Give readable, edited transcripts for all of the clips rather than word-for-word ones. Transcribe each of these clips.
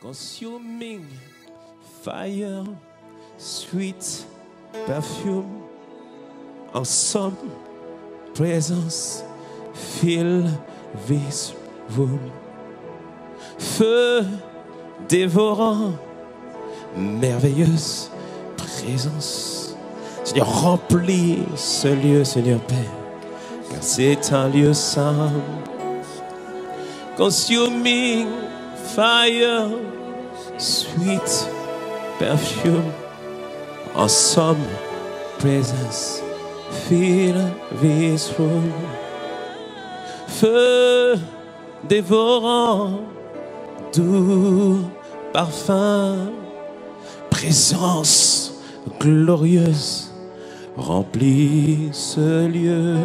consuming fire, sweet perfume, awesome presence, fill this room. Feu dévorant, merveilleuse présence. Seigneur, remplis ce lieu, Seigneur Père, car c'est un lieu saint. Consuming fire, sweet perfume, awesome presence, fill this room. Feu dévorant, doux parfum, présence glorieuse, remplit ce lieu.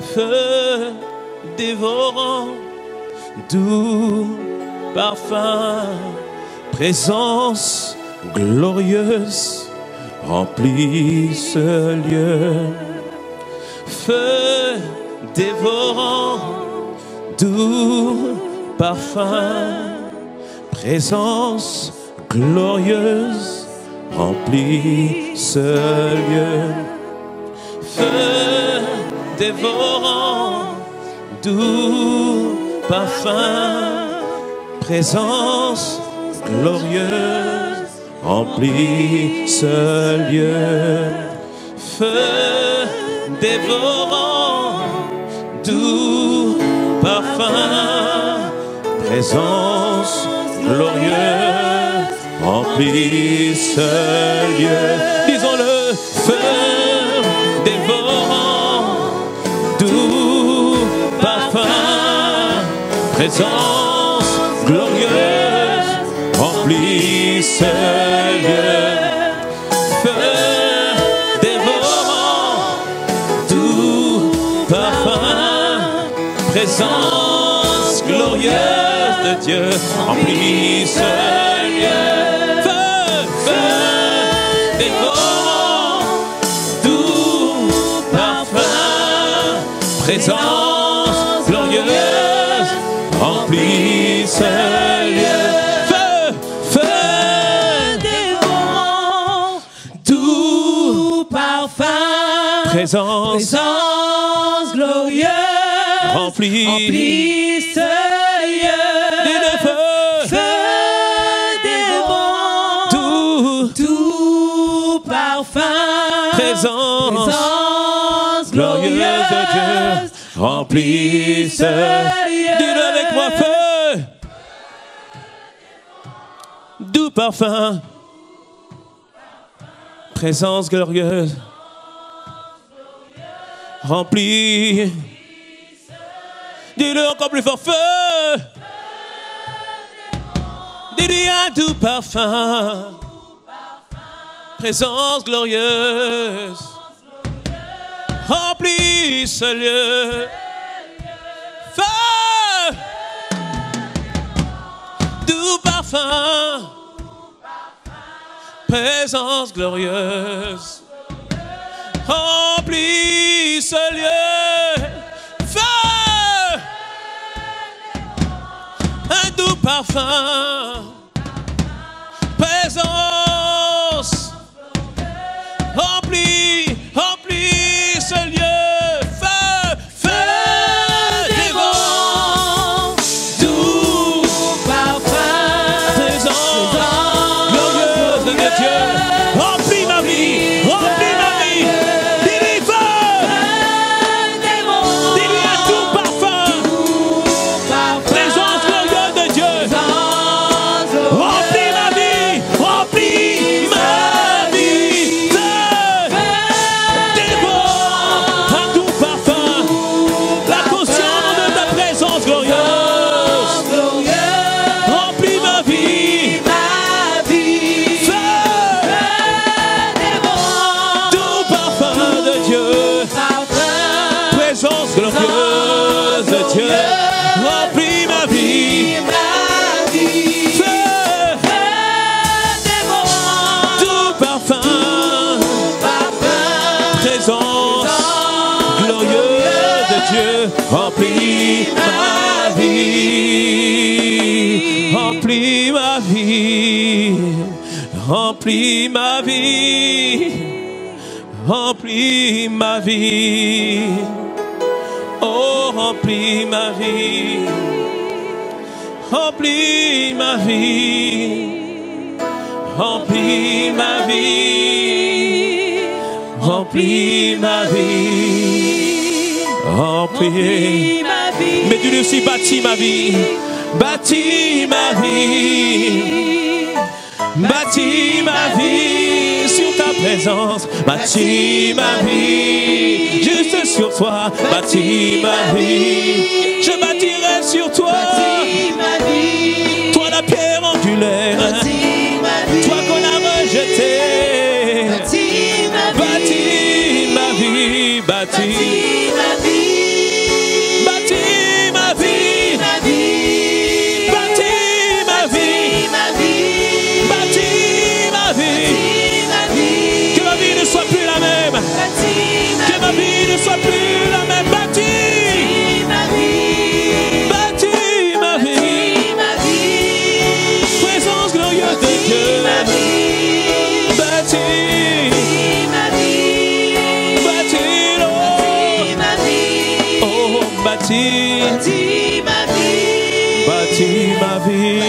Feu dévorant, doux parfum, présence glorieuse, remplit ce lieu. Feu dévorant, doux parfum, présence glorieuse, remplit ce lieu. Feu dévorant, doux parfum, présence glorieuse, remplit ce lieu. Feu dévorant, doux parfum, présence glorieuse, remplit ce lieu. Disons-le. Feu dévorant, doux parfum, présence glorieuse, remplit ce lieu. Feu dévorant, doux parfum, présence glorieuse de Dieu, remplit ce lieu. Feu dévorant, doux parfum, présence glorieuse, remplit ce lieu. Feu dévorant, doux parfum, présence glorieuse, remplit ce lieu. Dis-le. Feu dévorant, doux parfum, présence glorieuse de Dieu, remplit ce lieu. Dis-le avec moi. Feu, doux parfum, présence glorieuse, remplit. Dis-le encore plus fort. Feu, dis-lui un doux parfum, présence glorieuse, remplit ce lieu. Feu, doux parfum, présence glorieuse, remplit ce lieu. Feu, un doux parfum, présence, remplit ce lieu. Feu, feu dévorant, doux parfum, présence glorieuse de Dieu, remplit ma vie, remplit ma vie. Dis-lui feu, dis-lui un doux parfum, présence glorieuse de Dieu, remplit ma vie, remplit Remplis ma vie, remplis ma vie. Oh, remplis ma vie, remplis ma vie, remplis ma vie, remplis ma vie, remplis ma vie. Mais Dieu aussi bâtit ma vie, bâtis ma vie, bâtis ma vie sur ta présence, bâtis ma vie juste sur toi, bâtis ma vie, je bâtirai sur toi, toi la pierre angulaire, toi qu'on a rejeté, bâtis ma vie, bâtis ma vie, bâtis ma vie, bâtis ma vie, bâtis ma vie, que ma vie ne soit plus la même, que ma vie ne soit plus la même, bâtis ma vie, bâtis ma vie, présence glorieuse de Dieu, bâtis ma vie, bâtis-le, oh bâtis ma vie, bâtis ma vie,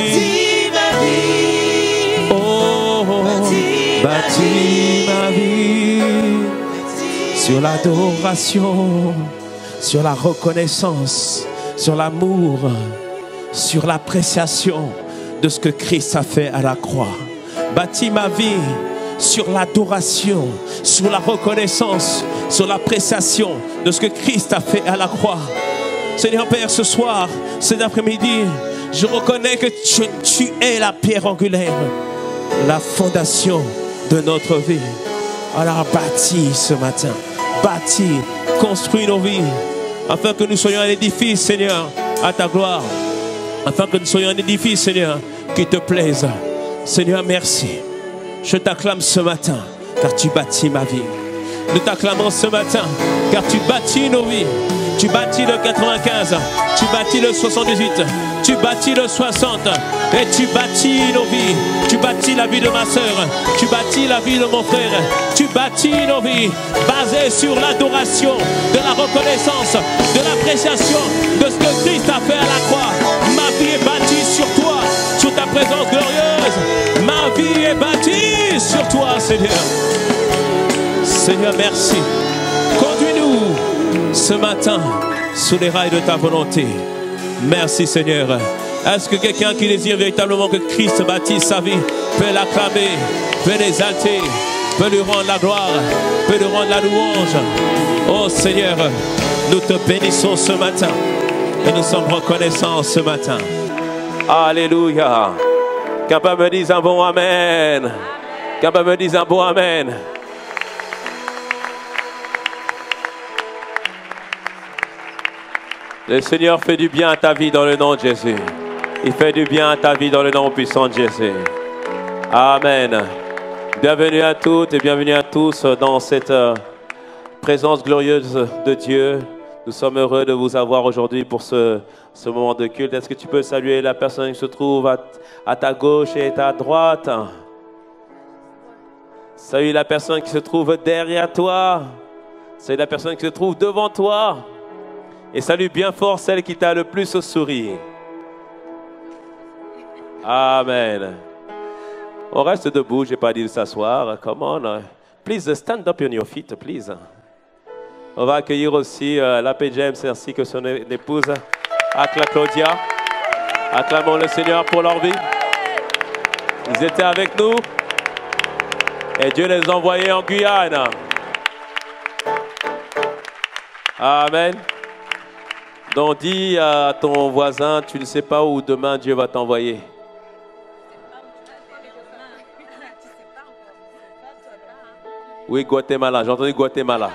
oh bâtis ma vie, sur l'adoration, sur la reconnaissance, sur l'amour, sur l'appréciation de ce que Christ a fait à la croix. Bâtis ma vie sur l'adoration, sur la reconnaissance, sur l'appréciation de ce que Christ a fait à la croix. Seigneur Père, ce soir, cet après-midi, je reconnais que tu es la pierre angulaire, la fondation de notre vie. Alors bâtis ce matin, bâtis, construis nos vies, afin que nous soyons un édifice, Seigneur, à ta gloire, afin que nous soyons un édifice, Seigneur, qui te plaise. Seigneur, merci. Je t'acclame ce matin, car tu bâtis ma vie. Nous t'acclamons ce matin, car tu bâtis nos vies. Tu bâtis le 95, tu bâtis le 78, tu bâtis le 60, et tu bâtis nos vies. Tu bâtis la vie de ma soeur, tu bâtis la vie de mon frère, tu bâtis nos vies basées sur l'adoration, de la reconnaissance, de l'appréciation de ce que Christ a fait à la croix. Ma vie est bâtie sur toi, sur ta présence glorieuse. Ma vie est bâtie sur toi, Seigneur. Seigneur, merci. Conduis-nous ce matin sous les rails de ta volonté. Merci, Seigneur. Est-ce que quelqu'un qui désire véritablement que Christ bâtisse sa vie peut l'acclamer, peut l'exalter, peut lui rendre la gloire, peut lui rendre la louange? Oh Seigneur, nous te bénissons ce matin et nous sommes reconnaissants ce matin. Alléluia. Quelqu'un me dise un bon amen. Quelqu'un me dise un bon amen. Le Seigneur fait du bien à ta vie dans le nom de Jésus. Il fait du bien à ta vie dans le nom puissant de Jésus. Amen. Bienvenue à toutes et bienvenue à tous dans cette présence glorieuse de Dieu. Nous sommes heureux de vous avoir aujourd'hui pour ce moment de culte. Est-ce que tu peux saluer la personne qui se trouve à ta gauche et à ta droite? Salut la personne qui se trouve derrière toi. Salut la personne qui se trouve devant toi. Et salue bien fort celle qui t'a le plus souri. Amen. On reste debout, je n'ai pas dit de s'asseoir. Come on. Please stand up on your feet, please. On va accueillir aussi l'abbé James ainsi que son épouse, Akla Claudia. Acclamons le Seigneur pour leur vie. Ils étaient avec nous et Dieu les a envoyés en Guyane. Amen. Donc dis à ton voisin, tu ne sais pas où demain Dieu va t'envoyer. Oui, Guatemala, j'ai entendu Guatemala.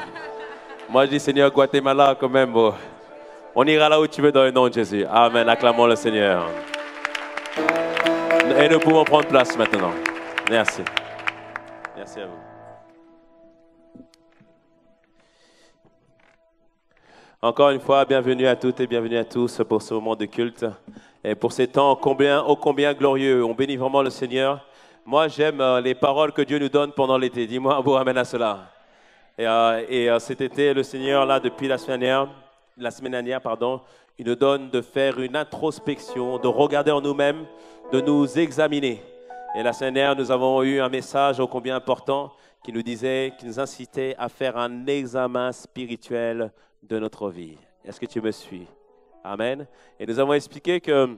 Moi je dis Seigneur, Guatemala quand même. Bon. On ira là où tu veux dans le nom de Jésus. Amen, acclamons le Seigneur. Et nous pouvons prendre place maintenant. Merci. Merci à vous. Encore une fois, bienvenue à toutes et bienvenue à tous pour ce moment de culte et pour ces temps ô combien glorieux. On bénit vraiment le Seigneur. Moi, j'aime les paroles que Dieu nous donne pendant l'été. Dis-moi un beau amen à cela. Cet été, le Seigneur, là, depuis la semaine dernière, il nous donne de faire une introspection, de regarder en nous-mêmes, de nous examiner. Et la semaine dernière, nous avons eu un message ô combien important qui nous disait, qui nous incitait à faire un examen spirituel de notre vie. Est-ce que tu me suis? Amen. Et nous avons expliqué que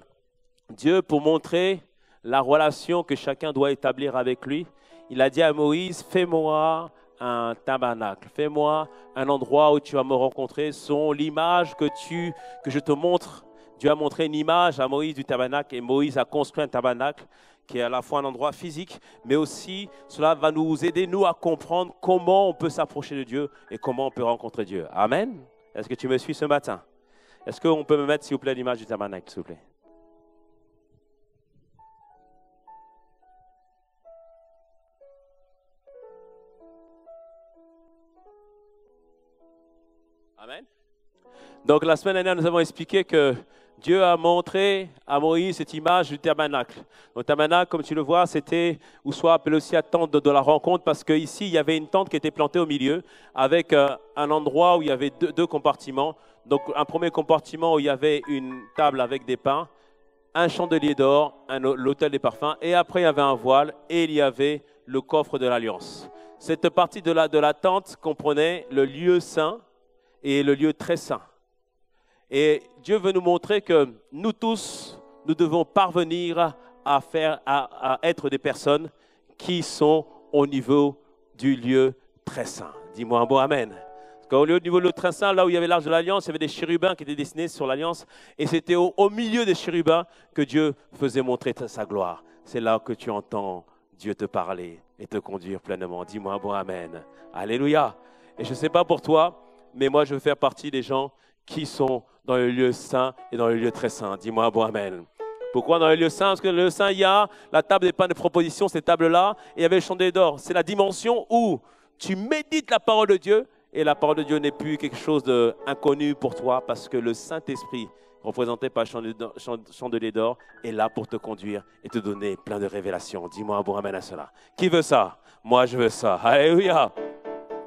Dieu, pour montrer la relation que chacun doit établir avec lui, il a dit à Moïse, fais-moi un tabernacle, fais-moi un endroit où tu vas me rencontrer, selon l'image que je te montre. Dieu a montré une image à Moïse du tabernacle et Moïse a construit un tabernacle qui est à la fois un endroit physique, mais aussi cela va nous aider, nous, à comprendre comment on peut s'approcher de Dieu et comment on peut rencontrer Dieu. Amen. Est-ce que tu me suis ce matin? Est-ce qu'on peut me mettre, s'il vous plaît, l'image du tabernacle, s'il vous plaît? Amen. Donc la semaine dernière, nous avons expliqué que Dieu a montré à Moïse cette image du tabernacle. Le tabernacle, comme tu le vois, c'était, ou soit appelé aussi la tente de la rencontre, parce qu'ici, il y avait une tente qui était plantée au milieu, avec un endroit où il y avait deux compartiments. Donc un premier compartiment où il y avait une table avec des pains, un chandelier d'or, l'autel des parfums, et après il y avait un voile, et il y avait le coffre de l'alliance. Cette partie de la tente comprenait le lieu saint, et le lieu très saint. Et Dieu veut nous montrer que nous tous, nous devons parvenir à être des personnes qui sont au niveau du lieu très saint. Dis-moi un bon amen. Parce qu'au niveau du lieu très saint, là où il y avait l'arche de l'alliance, il y avait des chérubins qui étaient dessinés sur l'alliance. Et c'était au milieu des chérubins que Dieu faisait montrer sa gloire. C'est là que tu entends Dieu te parler et te conduire pleinement. Dis-moi un bon amen. Alléluia. Et je ne sais pas pour toi, mais moi, je veux faire partie des gens qui sont dans le lieu saint et dans le lieu très saint. Dis-moi un bon amen. Pourquoi dans le lieu saint? Parce que dans le lieu saint, il y a la table des pains de proposition, cette table-là, et il y avait le chandelier d'or. C'est la dimension où tu médites la parole de Dieu, et la parole de Dieu n'est plus quelque chose d'inconnu pour toi, parce que le Saint-Esprit, représenté par le chandelier d'or, est là pour te conduire et te donner plein de révélations. Dis-moi un bon amen à cela. Qui veut ça? Moi, je veux ça. Alléluia.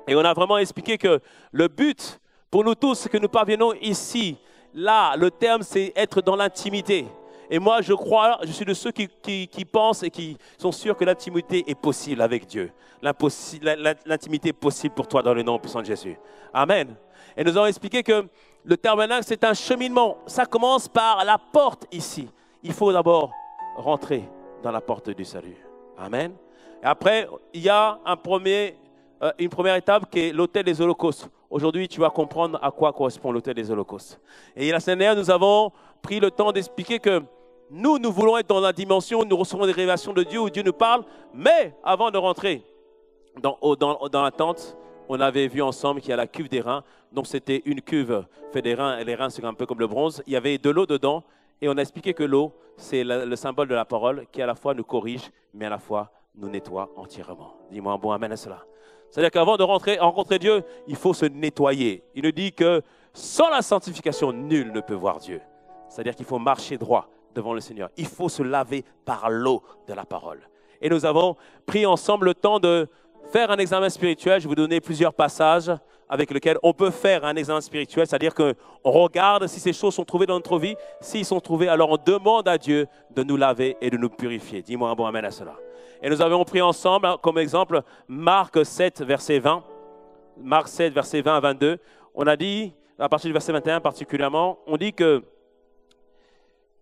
Et on a vraiment expliqué que le but pour nous tous, c'est que nous parviennons ici. Là, le terme, c'est être dans l'intimité. Et moi, je suis de ceux qui pensent et qui sont sûrs que l'intimité est possible avec Dieu. L'intimité est possible pour toi dans le nom puissant de Jésus. Amen. Et nous avons expliqué que le tabernacle, c'est un cheminement. Ça commence par la porte ici. Il faut d'abord rentrer dans la porte du salut. Amen. Et après, il y a une première étape qui est l'autel des holocaustes. Aujourd'hui, tu vas comprendre à quoi correspond l'autel des holocaustes. Et la semaine dernière, nous avons pris le temps d'expliquer que nous voulons être dans la dimension où nous recevons des révélations de Dieu, où Dieu nous parle. Mais avant de rentrer dans la tente, on avait vu ensemble qu'il y a la cuve des reins. Donc c'était une cuve faite des reins, et les reins c'est un peu comme le bronze. Il y avait de l'eau dedans et on a expliqué que l'eau, c'est le symbole de la parole qui à la fois nous corrige, mais à la fois nous nettoie entièrement. Dis-moi un bon amen à cela. C'est-à-dire qu'avant de rencontrer Dieu, il faut se nettoyer. Il nous dit que sans la sanctification, nul ne peut voir Dieu. C'est-à-dire qu'il faut marcher droit devant le Seigneur. Il faut se laver par l'eau de la parole. Et nous avons pris ensemble le temps de faire un examen spirituel. Je vais vous donner plusieurs passages avec lesquels on peut faire un examen spirituel. C'est-à-dire qu'on regarde si ces choses sont trouvées dans notre vie. S'ils sont trouvés, alors on demande à Dieu de nous laver et de nous purifier. Dis-moi un bon amen à cela. Et nous avons pris ensemble comme exemple Marc 7, verset 20. Marc 7, verset 20 à 22. On a dit, à partir du verset 21 particulièrement, on dit que,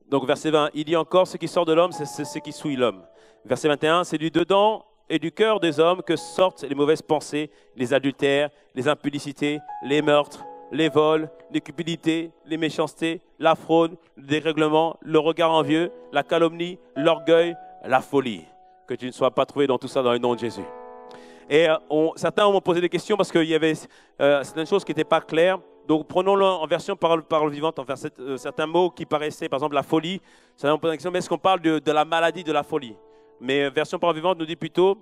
donc verset 20, il dit encore, ce qui sort de l'homme, c'est ce qui souille l'homme. Verset 21, c'est du dedans et du cœur des hommes que sortent les mauvaises pensées, les adultères, les impudicités, les meurtres, les vols, les cupidités, les méchancetés, la fraude, le dérèglement, le regard envieux, la calomnie, l'orgueil, la folie. Que tu ne sois pas trouvé dans tout ça dans le nom de Jésus. Et certains m'ont posé des questions parce qu'il y avait certaines choses qui n'étaient pas claires. Donc prenons-le en version parole vivante, en certains mots qui paraissaient, par exemple la folie. Certains m'ont posé la question, mais est-ce qu'on parle de la maladie de la folie? Mais version parole vivante nous dit plutôt,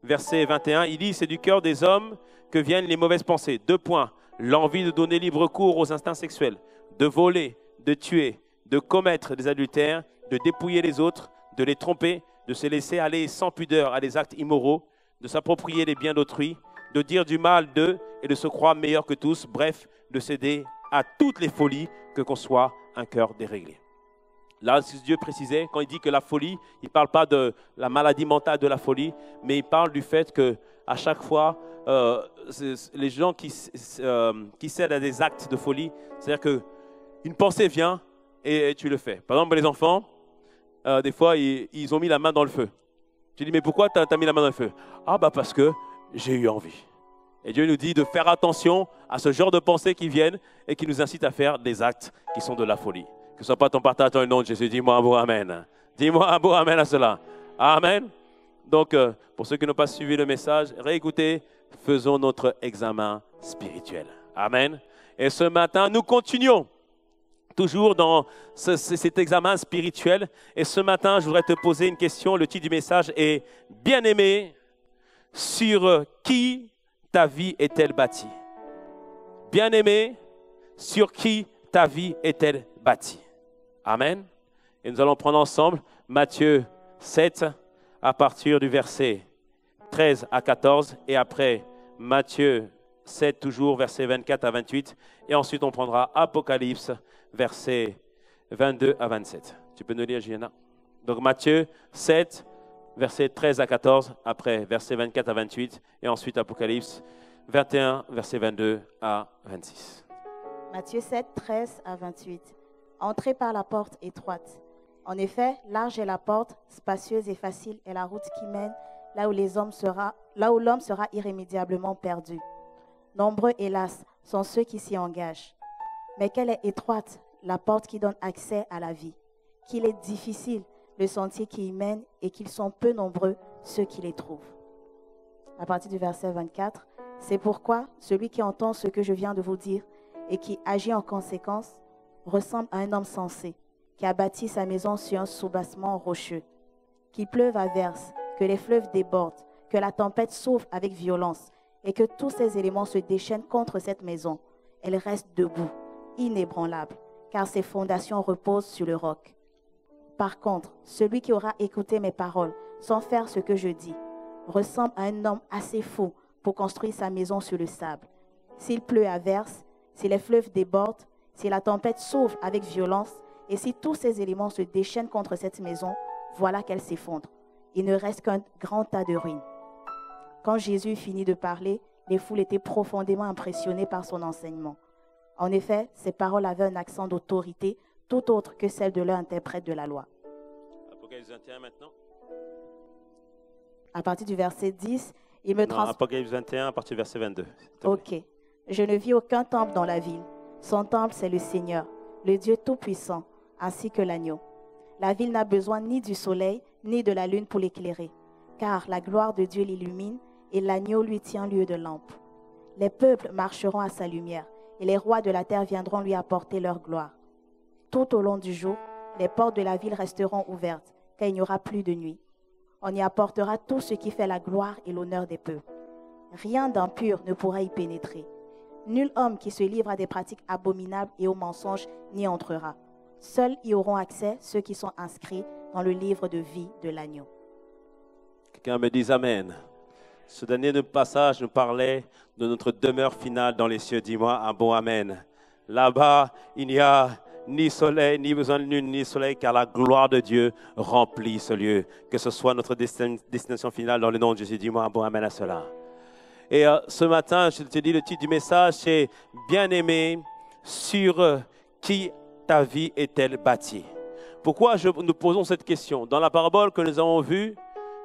verset 21, il dit, c'est du cœur des hommes que viennent les mauvaises pensées. 2 points, l'envie de donner libre cours aux instincts sexuels, de voler, de tuer, de commettre des adultères, de dépouiller les autres, de les tromper, de se laisser aller sans pudeur à des actes immoraux, de s'approprier les biens d'autrui, de dire du mal d'eux et de se croire meilleur que tous, bref, de céder à toutes les folies que qu'on soit un cœur déréglé. Là, Dieu précisait, quand il dit que la folie, il ne parle pas de la maladie mentale de la folie, mais il parle du fait qu'à chaque fois, les gens qui cèdent à des actes de folie, c'est-à-dire qu'une pensée vient et tu le fais. Par exemple, les enfants, des fois, ils ont mis la main dans le feu. Tu dis, mais pourquoi tu as mis la main dans le feu? Ah, bah parce que j'ai eu envie. Et Dieu nous dit de faire attention à ce genre de pensées qui viennent et qui nous incitent à faire des actes qui sont de la folie. Que ce soit pas ton partage dans le nom de Jésus. Dis-moi un beau amen. Dis-moi un beau amen à cela. Amen. Donc, pour ceux qui n'ont pas suivi le message, réécoutez, faisons notre examen spirituel. Amen. Et ce matin, nous continuons toujours dans cet examen spirituel. Et ce matin, je voudrais te poser une question. Le titre du message est « Bien-aimé, sur qui ta vie est-elle bâtie ?» Bien-aimé, sur qui ta vie est-elle bâtie? Amen. Et nous allons prendre ensemble Matthieu 7 à partir du verset 13 à 14 et après Matthieu 7 toujours verset 24 à 28 et ensuite on prendra Apocalypse verset 22 à 27. Tu peux nous lire, Gianna? Donc Matthieu 7 verset 13 à 14, après verset 24 à 28 et ensuite Apocalypse 21 verset 22 à 26. Matthieu 7, 13 à 28. Entrez par la porte étroite. En effet, large est la porte, spacieuse et facile est la route qui mène là où l'homme sera irrémédiablement perdu. Nombreux, hélas, sont ceux qui s'y engagent. Mais qu'elle est étroite, la porte qui donne accès à la vie. Qu'il est difficile le sentier qui y mène et qu'ils sont peu nombreux ceux qui les trouvent. À partir du verset 24, c'est pourquoi celui qui entend ce que je viens de vous dire et qui agit en conséquence ressemble à un homme sensé qui a bâti sa maison sur un soubassement rocheux. Qu'il pleuve à verse, que les fleuves débordent, que la tempête souffle avec violence et que tous ces éléments se déchaînent contre cette maison. Elle reste debout, inébranlable, car ses fondations reposent sur le roc. Par contre, celui qui aura écouté mes paroles sans faire ce que je dis ressemble à un homme assez fou pour construire sa maison sur le sable. S'il pleut à verse, si les fleuves débordent, si la tempête souffle avec violence, et si tous ces éléments se déchaînent contre cette maison, voilà qu'elle s'effondre. Il ne reste qu'un grand tas de ruines. Quand Jésus finit de parler, les foules étaient profondément impressionnées par son enseignement. En effet, ses paroles avaient un accent d'autorité tout autre que celle de l'interprète de la loi. Apocalypse 21 maintenant. À partir du verset 10, il me transmet... Apocalypse 21 à partir du verset 22. Ok. Je ne vis aucun temple dans la ville. Son temple, c'est le Seigneur, le Dieu Tout-Puissant, ainsi que l'agneau. La ville n'a besoin ni du soleil, ni de la lune pour l'éclairer, car la gloire de Dieu l'illumine et l'agneau lui tient lieu de lampe. Les peuples marcheront à sa lumière et les rois de la terre viendront lui apporter leur gloire. Tout au long du jour, les portes de la ville resteront ouvertes, car il n'y aura plus de nuit. On y apportera tout ce qui fait la gloire et l'honneur des peuples. Rien d'impur ne pourra y pénétrer. Nul homme qui se livre à des pratiques abominables et aux mensonges n'y entrera. Seuls y auront accès ceux qui sont inscrits dans le livre de vie de l'agneau. Quelqu'un me dise Amen. Ce dernier passage nous parlait de notre demeure finale dans les cieux. Dis-moi un bon Amen. Là-bas, il n'y a ni soleil, ni besoin de lune, ni soleil, car la gloire de Dieu remplit ce lieu. Que ce soit notre destination finale dans le nom de Jésus. Dis-moi un bon Amen à cela. Et ce matin, je te dis, le titre du message, c'est « Bien-aimé, sur qui ta vie est-elle bâtie ?» Pourquoi nous posons cette question? Dans la parabole que nous avons vue,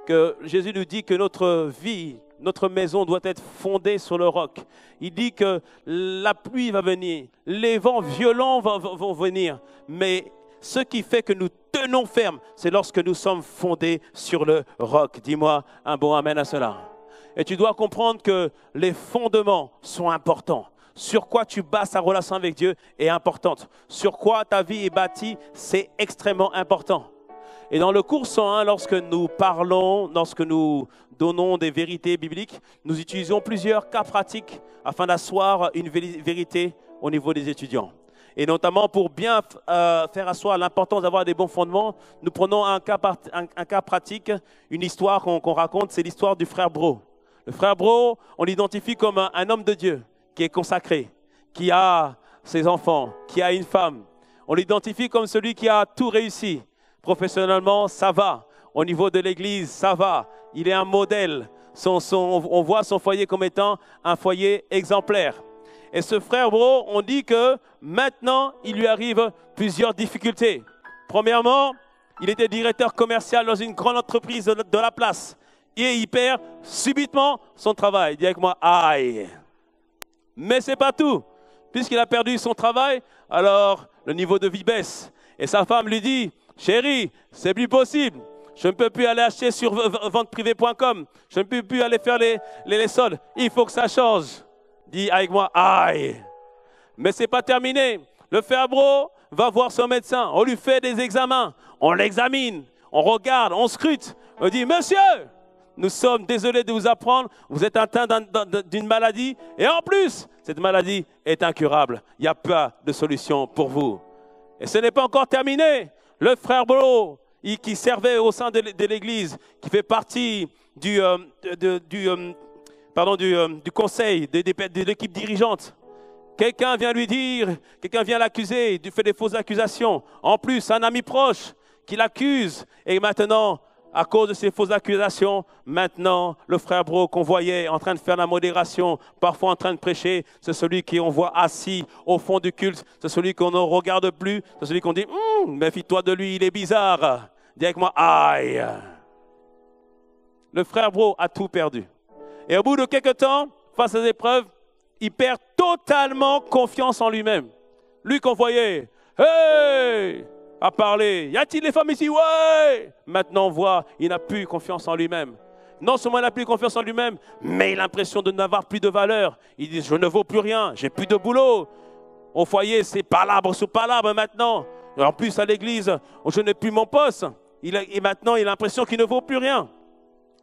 que Jésus nous dit que notre vie, notre maison doit être fondée sur le roc. Il dit que la pluie va venir, les vents violents vont venir, mais ce qui fait que nous tenons ferme, c'est lorsque nous sommes fondés sur le roc. Dis-moi un bon amen à cela. Et tu dois comprendre que les fondements sont importants. Sur quoi tu bases ta relation avec Dieu est importante. Sur quoi ta vie est bâtie, c'est extrêmement important. Et dans le cours 101, lorsque nous parlons, lorsque nous donnons des vérités bibliques, nous utilisons plusieurs cas pratiques afin d'asseoir une vérité au niveau des étudiants. Et notamment pour bien faire asseoir l'importance d'avoir des bons fondements, nous prenons un cas pratique, une histoire qu'on raconte, c'est l'histoire du frère Bro. Le frère Bro, on l'identifie comme un homme de Dieu qui est consacré, qui a ses enfants, qui a une femme. On l'identifie comme celui qui a tout réussi. Professionnellement, ça va. Au niveau de l'église, ça va. Il est un modèle. On voit son foyer comme étant un foyer exemplaire. Et ce frère Bro, on dit que maintenant, il lui arrive plusieurs difficultés. Premièrement, il était directeur commercial dans une grande entreprise de la place. Et il perd subitement son travail. Dis avec moi, aïe. Mais ce n'est pas tout. Puisqu'il a perdu son travail, alors le niveau de vie baisse. Et sa femme lui dit, chérie, c'est plus possible. Je ne peux plus aller acheter sur venteprivée.com. Je ne peux plus aller faire les soldes. Il faut que ça change. Dis avec moi, aïe. Mais ce n'est pas terminé. Le frère Bro va voir son médecin. On lui fait des examens. On l'examine. On regarde, on scrute. On dit, monsieur, nous sommes désolés de vous apprendre. Vous êtes atteint d'une maladie. Et en plus, cette maladie est incurable. Il n'y a pas de solution pour vous. Et ce n'est pas encore terminé. Le frère Bro, qui servait au sein de l'église, qui fait partie du conseil de l'équipe dirigeante. Quelqu'un vient lui dire, quelqu'un vient l'accuser, il fait des fausses accusations. En plus, un ami proche qui l'accuse. Et maintenant, à cause de ces fausses accusations, maintenant, le frère Bro qu'on voyait en train de faire la modération, parfois en train de prêcher, c'est celui qu'on voit assis au fond du culte, c'est celui qu'on ne regarde plus, c'est celui qu'on dit « méfie-toi de lui, il est bizarre ». Dis avec moi « aïe ». Le frère Bro a tout perdu. Et au bout de quelques temps, face aux épreuves, il perd totalement confiance en lui-même. Lui qu'on voyait « hey !» à parler. Y a-t-il des femmes ici? Ouais! Maintenant, on voit, il n'a plus confiance en lui-même. Non seulement il n'a plus confiance en lui-même, mais il a l'impression de n'avoir plus de valeur. Il dit, je ne vaux plus rien, j'ai plus de boulot. Au foyer, c'est palabre sous palabre maintenant. Et en plus, à l'église, je n'ai plus mon poste. Et maintenant, il a l'impression qu'il ne vaut plus rien.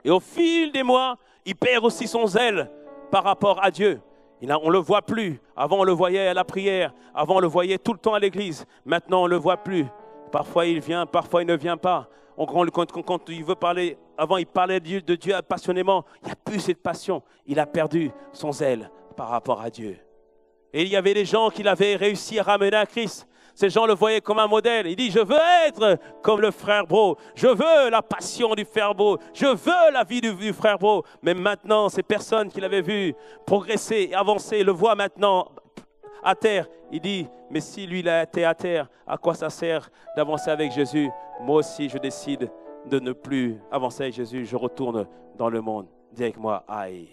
Et au fil des mois, il perd aussi son zèle par rapport à Dieu. On ne le voit plus. Avant, on le voyait à la prière. Avant, on le voyait tout le temps à l'église. Maintenant, on ne le voit plus. Parfois, il vient, parfois, il ne vient pas. Quand il veut parler, avant, il parlait de Dieu passionnément. Il n'y a plus cette passion. Il a perdu son zèle par rapport à Dieu. Et il y avait des gens qui l'avaient réussi à ramener à Christ. Ces gens le voyaient comme un modèle. Il dit, je veux être comme le frère Bro. Je veux la passion du frère Bro. Je veux la vie du frère Bro. Mais maintenant, ces personnes qui l'avaient vu progresser et avancer le voient maintenant à terre. Il dit, mais si lui il a été à terre, à quoi ça sert d'avancer avec Jésus? Moi aussi, je décide de ne plus avancer avec Jésus. Je retourne dans le monde. Dis avec moi, aïe.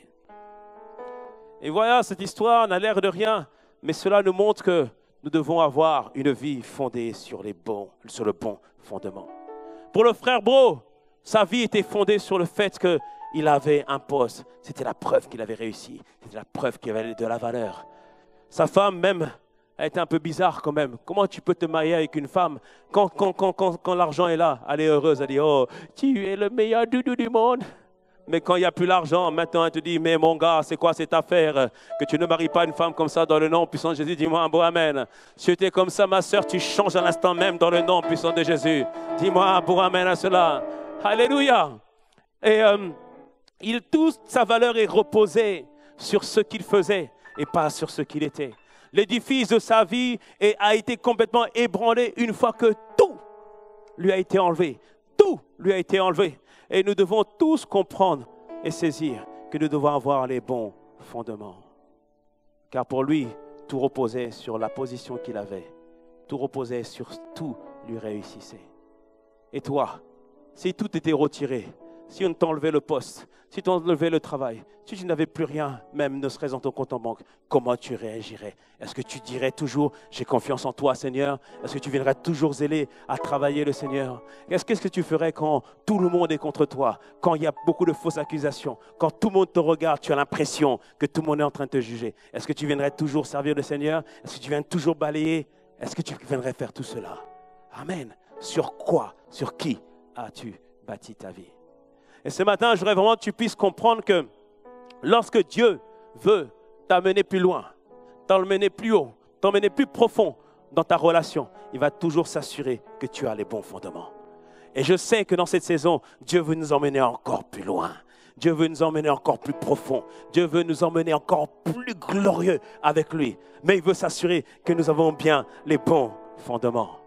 Et voilà, cette histoire n'a l'air de rien, mais cela nous montre que nous devons avoir une vie fondée sur le bon fondement. Pour le frère Bro, sa vie était fondée sur le fait qu'il avait un poste. C'était la preuve qu'il avait réussi. C'était la preuve qu'il avait de la valeur. Sa femme même a été un peu bizarre quand même. Comment tu peux te marier avec une femme quand l'argent est là? Elle est heureuse, elle dit, oh, tu es le meilleur doudou du monde. Mais quand il n'y a plus l'argent, maintenant elle te dit, mais mon gars, c'est quoi cette affaire? Que tu ne maries pas une femme comme ça dans le nom puissant de Jésus. Dis-moi un beau amen. Si tu étais comme ça, ma soeur, tu changes à l'instant même dans le nom puissant de Jésus. Dis-moi un beau amen à cela. Alléluia. Et toute sa valeur est reposée sur ce qu'il faisait et pas sur ce qu'il était. L'édifice de sa vie a été complètement ébranlé une fois que tout lui a été enlevé. Tout lui a été enlevé. Et nous devons tous comprendre et saisir que nous devons avoir les bons fondements. Car pour lui, tout reposait sur la position qu'il avait. Tout reposait sur tout lui réussissait. Et toi, si tout était retiré, si on t'enlevait le poste, si on t'enlevait le travail, si tu n'avais plus rien, même ne serait-ce dans ton compte en banque, comment tu réagirais? Est-ce que tu dirais toujours, j'ai confiance en toi Seigneur? Est-ce que tu viendrais toujours zélé à travailler le Seigneur? Qu'est-ce que tu ferais quand tout le monde est contre toi? Quand il y a beaucoup de fausses accusations? Quand tout le monde te regarde, tu as l'impression que tout le monde est en train de te juger? Est-ce que tu viendrais toujours servir le Seigneur? Est-ce que tu viendrais toujours balayer? Est-ce que tu viendrais faire tout cela? Amen. Sur quoi? Sur qui as-tu bâti ta vie? Et ce matin, je voudrais vraiment que tu puisses comprendre que lorsque Dieu veut t'amener plus loin, t'emmener plus haut, t'emmener plus profond dans ta relation, il va toujours s'assurer que tu as les bons fondements. Et je sais que dans cette saison, Dieu veut nous emmener encore plus loin. Dieu veut nous emmener encore plus profond. Dieu veut nous emmener encore plus glorieux avec lui. Mais il veut s'assurer que nous avons bien les bons fondements.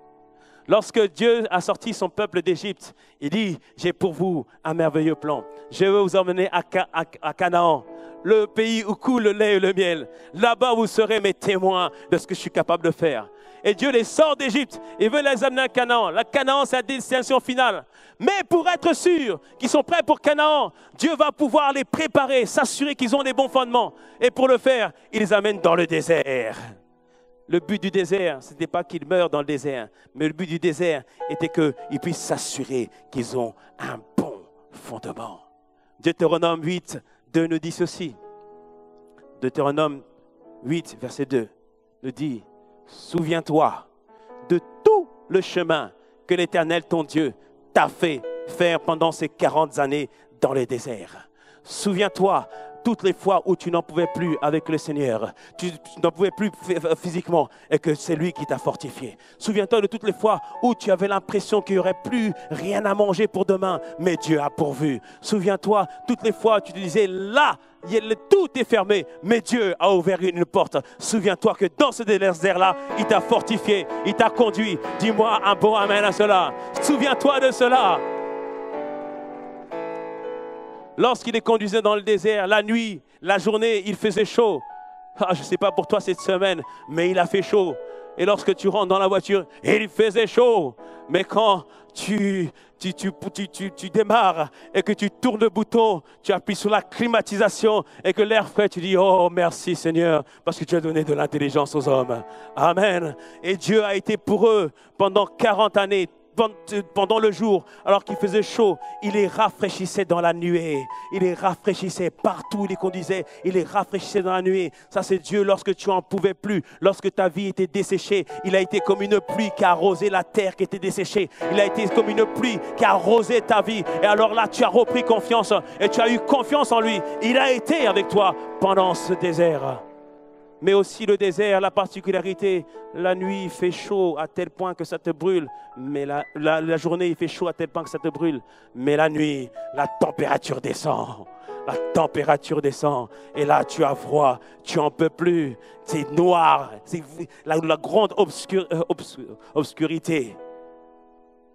Lorsque Dieu a sorti son peuple d'Égypte, il dit, j'ai pour vous un merveilleux plan. Je vais vous emmener à Canaan, le pays où coule le lait et le miel. Là-bas, vous serez mes témoins de ce que je suis capable de faire. Et Dieu les sort d'Égypte et veut les amener à Canaan. La Canaan, c'est la destination finale. Mais pour être sûr qu'ils sont prêts pour Canaan, Dieu va pouvoir les préparer, s'assurer qu'ils ont les bons fondements. Et pour le faire, il les amène dans le désert. Le but du désert, ce n'était pas qu'ils meurent dans le désert, mais le but du désert était qu'ils puissent s'assurer qu'ils ont un bon fondement. Deutéronome 8, 2 nous dit ceci. Deutéronome 8, verset 2 nous dit, « Souviens-toi de tout le chemin que l'Éternel, ton Dieu, t'a fait faire pendant ces 40 années dans les déserts. Souviens-toi toutes les fois où tu n'en pouvais plus avec le Seigneur, tu n'en pouvais plus physiquement et que c'est lui qui t'a fortifié. Souviens-toi de toutes les fois où tu avais l'impression qu'il n'y aurait plus rien à manger pour demain, mais Dieu a pourvu. Souviens-toi toutes les fois où tu te disais là, tout est fermé, mais Dieu a ouvert une porte. Souviens-toi que dans ce désert-là, il t'a fortifié, il t'a conduit. Dis-moi un bon amen à cela. Souviens-toi de cela. Lorsqu'il les conduisait dans le désert, la nuit, la journée, il faisait chaud. Je ne sais pas pour toi cette semaine, mais il a fait chaud. Et lorsque tu rentres dans la voiture, il faisait chaud. Mais quand tu démarres et que tu tournes le bouton, tu appuies sur la climatisation et que l'air frais, tu dis, oh merci Seigneur, parce que tu as donné de l'intelligence aux hommes. Amen. Et Dieu a été pour eux pendant 40 années. Pendant le jour, alors qu'il faisait chaud, il les rafraîchissait dans la nuée. Il les rafraîchissait partout, il les conduisait, il les rafraîchissait dans la nuée. Ça, c'est Dieu lorsque tu n'en pouvais plus, lorsque ta vie était desséchée. Il a été comme une pluie qui a arrosé la terre qui était desséchée. Il a été comme une pluie qui a arrosé ta vie. Et alors là, tu as repris confiance et tu as eu confiance en lui. Il a été avec toi pendant ce désert. Mais aussi le désert, la particularité, la nuit il fait chaud à tel point que ça te brûle, mais la journée il fait chaud à tel point que ça te brûle, mais la nuit, la température descend. La température descend et là tu as froid, tu n'en peux plus, c'est noir, c'est la grande obscurité.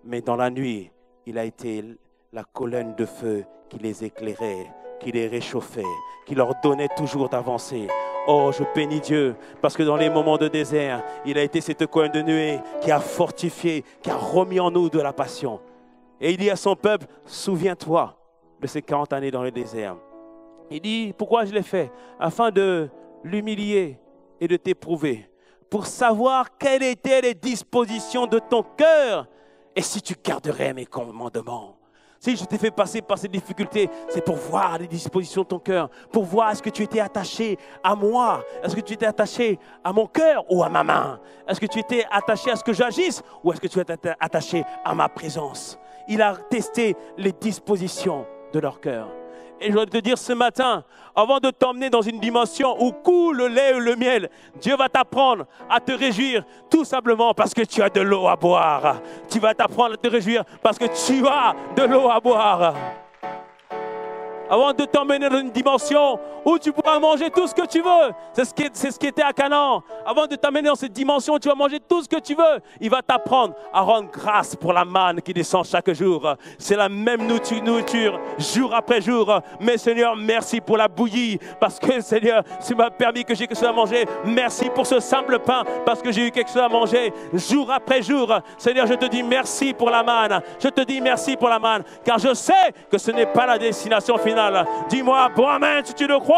Mais dans la nuit, il a été la colonne de feu qui les éclairait, qui les réchauffait, qui leur donnait toujours d'avancer. Oh, je bénis Dieu, parce que dans les moments de désert, il a été cette colonne de nuée qui a fortifié, qui a remis en nous de la passion. Et il dit à son peuple, souviens-toi de ces 40 années dans le désert. Il dit, pourquoi je l'ai fait? Afin de l'humilier et de t'éprouver, pour savoir quelles étaient les dispositions de ton cœur et si tu garderais mes commandements. Si je t'ai fait passer par ces difficultés, c'est pour voir les dispositions de ton cœur, pour voir est-ce que tu étais attaché à moi, est-ce que tu étais attaché à mon cœur ou à ma main, est-ce que tu étais attaché à ce que j'agisse ou est-ce que tu étais attaché à ma présence. Il a testé les dispositions de leur cœur. Et je dois te dire ce matin, avant de t'emmener dans une dimension où coule le lait ou le miel, Dieu va t'apprendre à te réjouir tout simplement parce que tu as de l'eau à boire. Tu vas t'apprendre à te réjouir parce que tu as de l'eau à boire. Avant de t'emmener dans une dimension où tu pourras manger tout ce que tu veux. C'est ce qui était à Canaan. Avant de t'amener dans cette dimension où tu vas manger tout ce que tu veux, il va t'apprendre à rendre grâce pour la manne qui descend chaque jour. C'est la même nourriture, jour après jour. Mais Seigneur, merci pour la bouillie. Parce que Seigneur, tu m'as permis que j'ai quelque chose à manger. Merci pour ce simple pain. Parce que j'ai eu quelque chose à manger jour après jour. Seigneur, je te dis merci pour la manne. Je te dis merci pour la manne. Car je sais que ce n'est pas la destination finale. Dis-moi, bon amen, si tu le crois.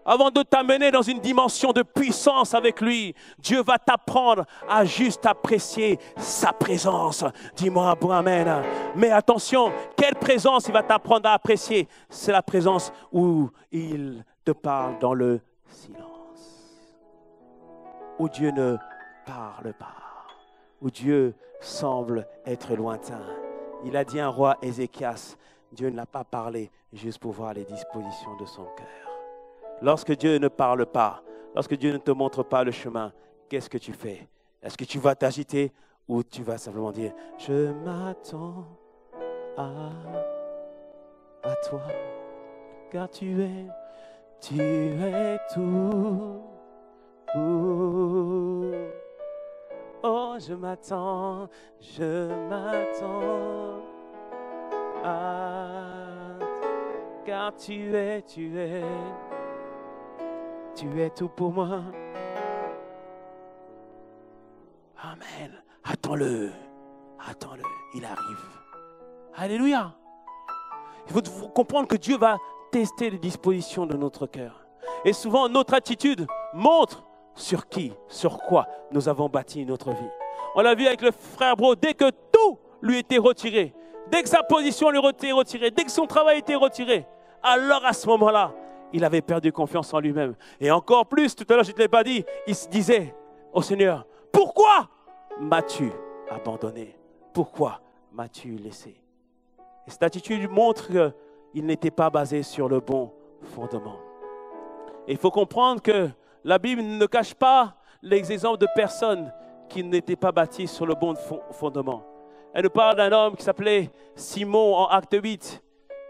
Avant de t'amener dans une dimension de puissance avec lui, Dieu va t'apprendre à juste apprécier sa présence. Dis-moi, bon amen. Mais attention, quelle présence il va t'apprendre à apprécier? C'est la présence où il te parle dans le silence. Où Dieu ne parle pas. Où Dieu semble être lointain. Il a dit à un roi Ézéchias, Dieu ne l'a pas parlé juste pour voir les dispositions de son cœur. Lorsque Dieu ne parle pas, Lorsque Dieu ne te montre pas le chemin, qu'est-ce que tu fais? Est-ce que tu vas t'agiter ou tu vas simplement dire, je m'attends à toi, car tu es tout. Oh, je m'attends à toi, car tu es tout pour moi. Amen. Attends-le, il arrive. Alléluia. Il faut comprendre que Dieu va tester les dispositions de notre cœur. Et souvent, notre attitude montre sur qui, sur quoi nous avons bâti notre vie. On l'a vu avec le frère Bro, dès que tout lui était retiré, dès que sa position lui était retirée, dès que son travail était retiré, alors à ce moment-là, il avait perdu confiance en lui-même. Et encore plus, tout à l'heure, je ne te l'ai pas dit, il se disait au Seigneur, pourquoi m'as-tu abandonné? Pourquoi m'as-tu laissé? Et cette attitude montre qu'il n'était pas basé sur le bon fondement. Et il faut comprendre que la Bible ne cache pas les exemples de personnes qui n'étaient pas bâties sur le bon fondement. Elle nous parle d'un homme qui s'appelait Simon en Acte 8.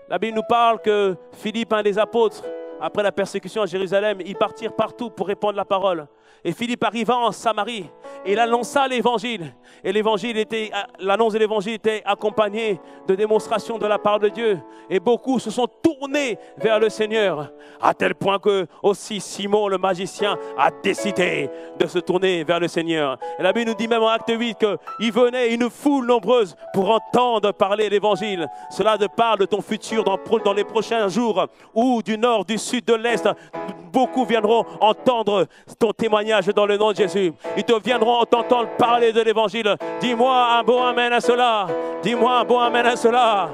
La Bible nous parle que Philippe, un des apôtres, après la persécution à Jérusalem, ils partirent partout pour répandre la parole. Et Philippe arriva en Samarie et il annonça l'évangile. Et l'annonce de l'évangile était accompagnée de démonstrations de la part de Dieu. Et beaucoup se sont tournés vers le Seigneur. À tel point que aussi Simon le magicien a décidé de se tourner vers le Seigneur. Et la Bible nous dit même en Acte 8 qu'il venait une foule nombreuse pour entendre parler l'évangile. Cela te parle de ton futur dans les prochains jours, où du nord, du sud, de l'est, beaucoup viendront entendre ton témoignage dans le nom de Jésus. Ils te viendront t'entendre parler de l'évangile. Dis-moi un bon amen à cela. Dis-moi un bon amen à cela.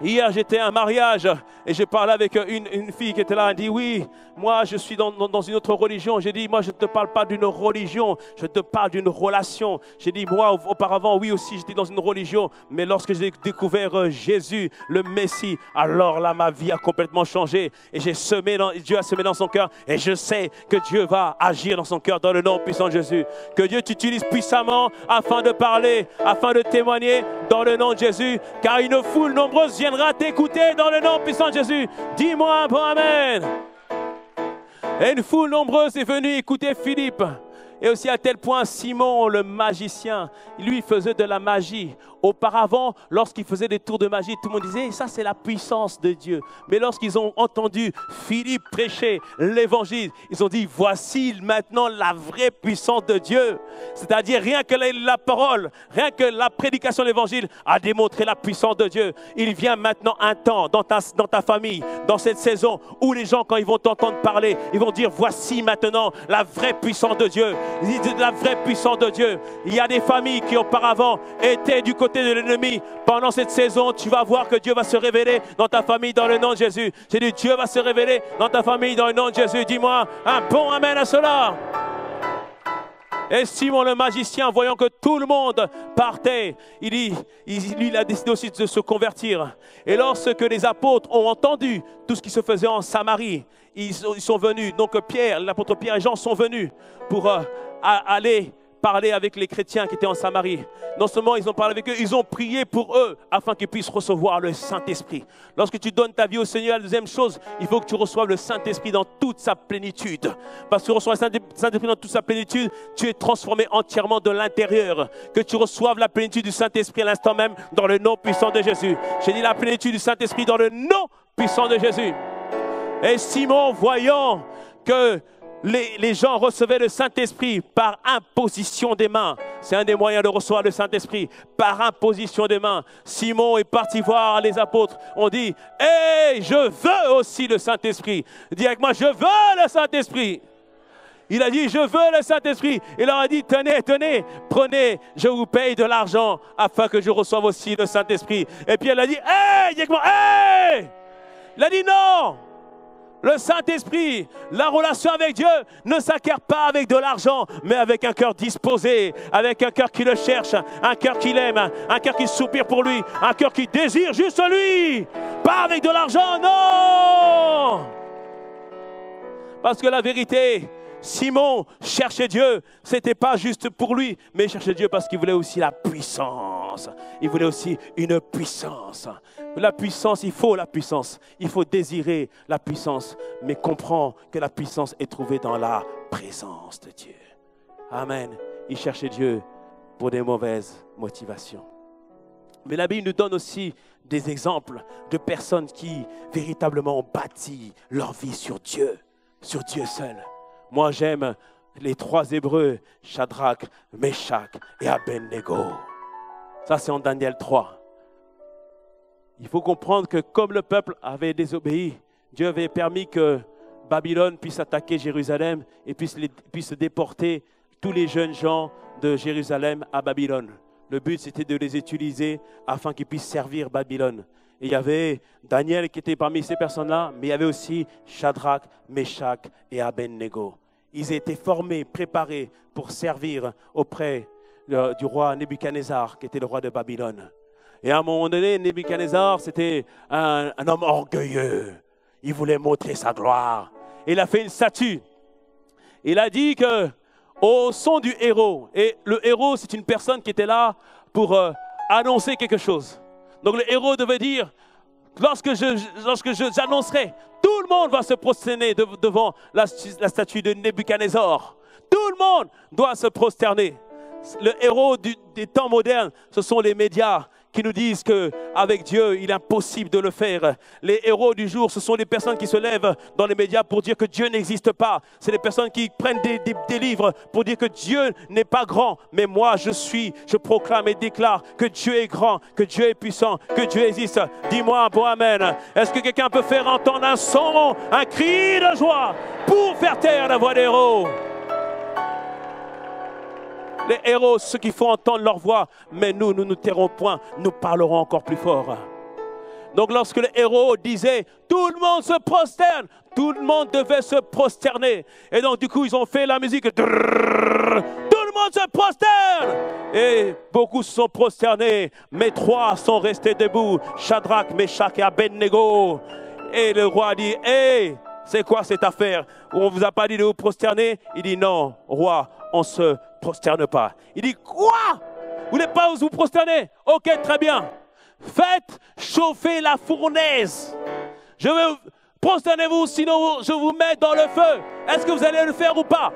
Hier, j'étais à un mariage et j'ai parlé avec une fille qui était là. Elle dit, oui, moi, je suis dans une autre religion. J'ai dit, moi, je ne te parle pas d'une religion, je te parle d'une relation. J'ai dit, moi, auparavant, oui aussi, j'étais dans une religion. Mais lorsque j'ai découvert Jésus, le Messie, alors là, ma vie a complètement changé. Et Dieu a semé dans son cœur. Et je sais que Dieu va agir dans son cœur dans le nom puissant de Jésus. Que Dieu t'utilise puissamment afin de parler, afin de témoigner dans le nom de Jésus. Car une foule nombreuse viendra t'écouter dans le nom puissant de Jésus. Dis-moi un bon amen. Et une foule nombreuse est venue écouter Philippe. Et aussi à tel point, Simon, le magicien, lui faisait de la magie. Auparavant, lorsqu'il faisait des tours de magie, tout le monde disait, ça c'est la puissance de Dieu. Mais lorsqu'ils ont entendu Philippe prêcher l'évangile, ils ont dit, voici maintenant la vraie puissance de Dieu. C'est-à-dire rien que la parole, rien que la prédication de l'évangile a démontré la puissance de Dieu. Il vient maintenant un temps dans ta famille, dans cette saison, où les gens, quand ils vont t'entendre parler, ils vont dire, voici maintenant la vraie puissance de Dieu. La vraie puissance de Dieu. Il y a des familles qui auparavant étaient du côté de l'ennemi. Pendant cette saison, tu vas voir que Dieu va se révéler dans ta famille dans le nom de Jésus. J'ai dit, Dieu va se révéler dans ta famille dans le nom de Jésus. Dis-moi un bon amen à cela. Et Simon le magicien, voyant que tout le monde partait, il a décidé aussi de se convertir. Et lorsque les apôtres ont entendu tout ce qui se faisait en Samarie, ils sont venus, donc l'apôtre Pierre et Jean sont venus pour aller parler avec les chrétiens qui étaient en Samarie. Non seulement ils ont parlé avec eux, ils ont prié pour eux afin qu'ils puissent recevoir le Saint-Esprit. Lorsque tu donnes ta vie au Seigneur, la deuxième chose, il faut que tu reçoives le Saint-Esprit dans toute sa plénitude. Parce que tu reçois le Saint-Esprit dans toute sa plénitude, tu es transformé entièrement de l'intérieur. Que tu reçoives la plénitude du Saint-Esprit à l'instant même dans le nom puissant de Jésus. J'ai dit la plénitude du Saint-Esprit dans le nom puissant de Jésus. Et Simon, voyant que les gens recevaient le Saint-Esprit par imposition des mains. C'est un des moyens de recevoir le Saint-Esprit, par imposition des mains. Simon est parti voir les apôtres. On dit, hey, je veux aussi le Saint-Esprit. Dis avec moi, je veux le Saint-Esprit. Il a dit, je veux le Saint-Esprit. Il leur a dit, tenez, prenez, je vous paye de l'argent afin que je reçoive aussi le Saint-Esprit. Et puis elle a dit, hey, dis avec moi, hey. Il a dit non. Le Saint-Esprit, la relation avec Dieu ne s'acquiert pas avec de l'argent, mais avec un cœur disposé, avec un cœur qui le cherche, un cœur qui l'aime, un cœur qui soupire pour lui, un cœur qui désire juste lui. Pas avec de l'argent, non. Parce que la vérité, Simon cherchait Dieu. Ce n'était pas juste pour lui, mais il cherchait Dieu parce qu'il voulait aussi la puissance. Il voulait aussi une puissance. La puissance, il faut la puissance. Il faut désirer la puissance, mais comprends que la puissance est trouvée dans la présence de Dieu. Amen. Il cherchait Dieu pour des mauvaises motivations. Mais la Bible nous donne aussi des exemples de personnes qui véritablement ont bâti leur vie sur Dieu seul. Moi, j'aime les 3 Hébreux, Shadrach, Meshach et Abednego. Ça, c'est en Daniel 3. Il faut comprendre que comme le peuple avait désobéi, Dieu avait permis que Babylone puisse attaquer Jérusalem et puisse déporter tous les jeunes gens de Jérusalem à Babylone. Le but, c'était de les utiliser afin qu'ils puissent servir Babylone. Et il y avait Daniel qui était parmi ces personnes-là, mais il y avait aussi Shadrach, Meshach et Abednego. Ils étaient formés, préparés pour servir auprès du roi Nebuchadnezzar, qui était le roi de Babylone. Et à un moment donné, Nebuchadnezzar, c'était un homme orgueilleux. Il voulait montrer sa gloire. Et il a fait une statue. Il a dit que au son du héros, et le héros, c'est une personne qui était là pour annoncer quelque chose. Donc le héros devait dire, lorsque j'annoncerai, tout le monde va se prosterner devant la statue de Nebuchadnezzar. Tout le monde doit se prosterner. Le héros des temps modernes, ce sont les médias qui nous disent qu'avec Dieu, il est impossible de le faire. Les héros du jour, ce sont les personnes qui se lèvent dans les médias pour dire que Dieu n'existe pas. C'est les personnes qui prennent des livres pour dire que Dieu n'est pas grand. Mais moi, je proclame et déclare que Dieu est grand, que Dieu est puissant, que Dieu existe. Dis-moi un bon amen. Est-ce que quelqu'un peut faire entendre un son, un cri de joie pour faire taire la voix des héros? Les héros, ceux qui font entendre leur voix, mais nous ne nous tairons point, nous parlerons encore plus fort. Donc lorsque les héros disaient, tout le monde se prosterne, tout le monde devait se prosterner. Et donc du coup, ils ont fait la musique, tout le monde se prosterne. Et beaucoup se sont prosternés, mais 3 sont restés debout, Shadrach, Meshach et Abednego. Et le roi dit, hey, c'est quoi cette affaire? On ne vous a pas dit de vous prosterner? Il dit, non, roi, on se prosterne pas. Il dit, quoi? Vous n'êtes pas vous prosterner? Ok, très bien. Faites chauffer la fournaise. Je veux, prosternez-vous, sinon je vous mets dans le feu. Est-ce que vous allez le faire ou pas?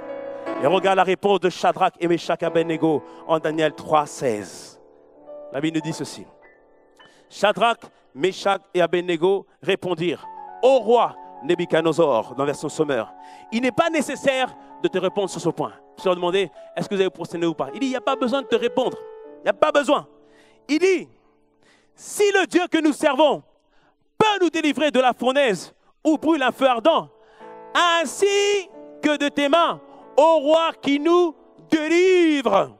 Et regarde la réponse de Shadrach et Meshach et Abednego en Daniel 3, 16. La Bible nous dit ceci. Shadrach, Meshach et Abednego répondirent, ô roi Nebuchadnezzar, dans la version Sommer, il n'est pas nécessaire de te répondre sur ce point. Je leur demandais, est-ce que vous allez vous prosterner ou pas? Il dit, il n'y a pas besoin de te répondre. Il n'y a pas besoin. Il dit, si le Dieu que nous servons peut nous délivrer de la fournaise où brûle un feu ardent, ainsi que de tes mains, ô roi qui nous délivre.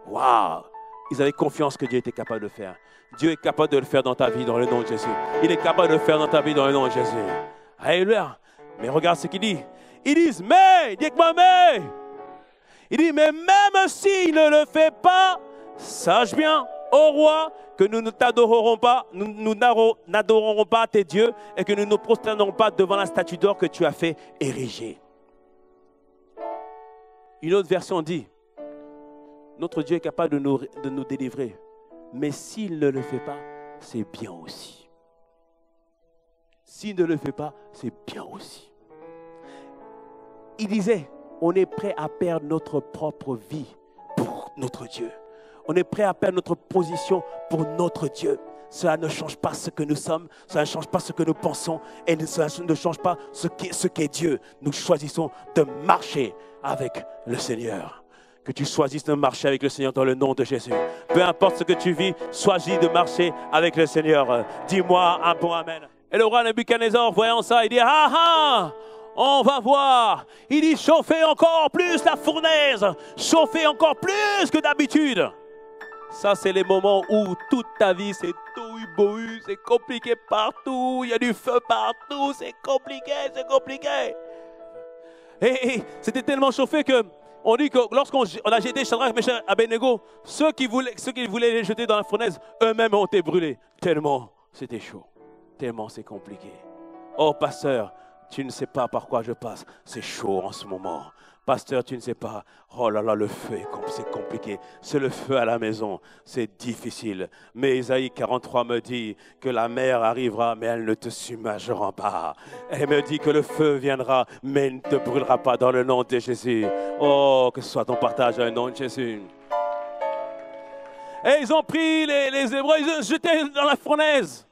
Waouh! Ils avaient confiance que Dieu était capable de le faire. Dieu est capable de le faire dans ta vie, dans le nom de Jésus. Il est capable de le faire dans ta vie, dans le nom de Jésus. Alléluia. Mais regarde ce qu'il dit. Ils disent, mais, dis moi mais. Il dit, mais même s'il ne le fait pas, sache bien, ô roi, que nous ne t'adorerons pas, nous n'adorerons pas tes dieux et que nous ne nous prosternerons pas devant la statue d'or que tu as fait ériger. Une autre version dit, notre Dieu est capable de nous délivrer, mais s'il ne le fait pas, c'est bien aussi. S'il ne le fait pas, c'est bien aussi. Il disait, on est prêt à perdre notre propre vie pour notre Dieu. On est prêt à perdre notre position pour notre Dieu. Cela ne change pas ce que nous sommes, cela ne change pas ce que nous pensons et cela ne change pas ce qu'est Dieu. Nous choisissons de marcher avec le Seigneur. Que tu choisisses de marcher avec le Seigneur dans le nom de Jésus. Peu importe ce que tu vis, choisis de marcher avec le Seigneur. Dis-moi un bon amen. Et le roi Nebuchadnezzar, voyant ça, il dit, ah ah, on va voir. Il dit, chauffez encore plus la fournaise. Chauffez encore plus que d'habitude. Ça, c'est les moments où toute ta vie, c'est tohu-bohu, c'est compliqué partout. Il y a du feu partout, c'est compliqué, c'est compliqué. Et c'était tellement chauffé que on dit que lorsqu'on a jeté Shadrach, Meshach et Abednego, ceux qui voulaient les jeter dans la fournaise, eux-mêmes ont été brûlés. Tellement c'était chaud, tellement c'est compliqué. Oh pasteur, tu ne sais pas par quoi je passe. C'est chaud en ce moment. Pasteur, tu ne sais pas. Oh là là, le feu, c'est compliqué. C'est le feu à la maison. C'est difficile. Mais Isaïe 43 me dit que la mer arrivera, mais elle ne te submergera pas. Elle me dit que le feu viendra, mais il ne te brûlera pas dans le nom de Jésus. Oh, que ce soit ton partage dans le nom de Jésus. Et ils ont pris les Hébreux, ils ont jeté dans la fournaise.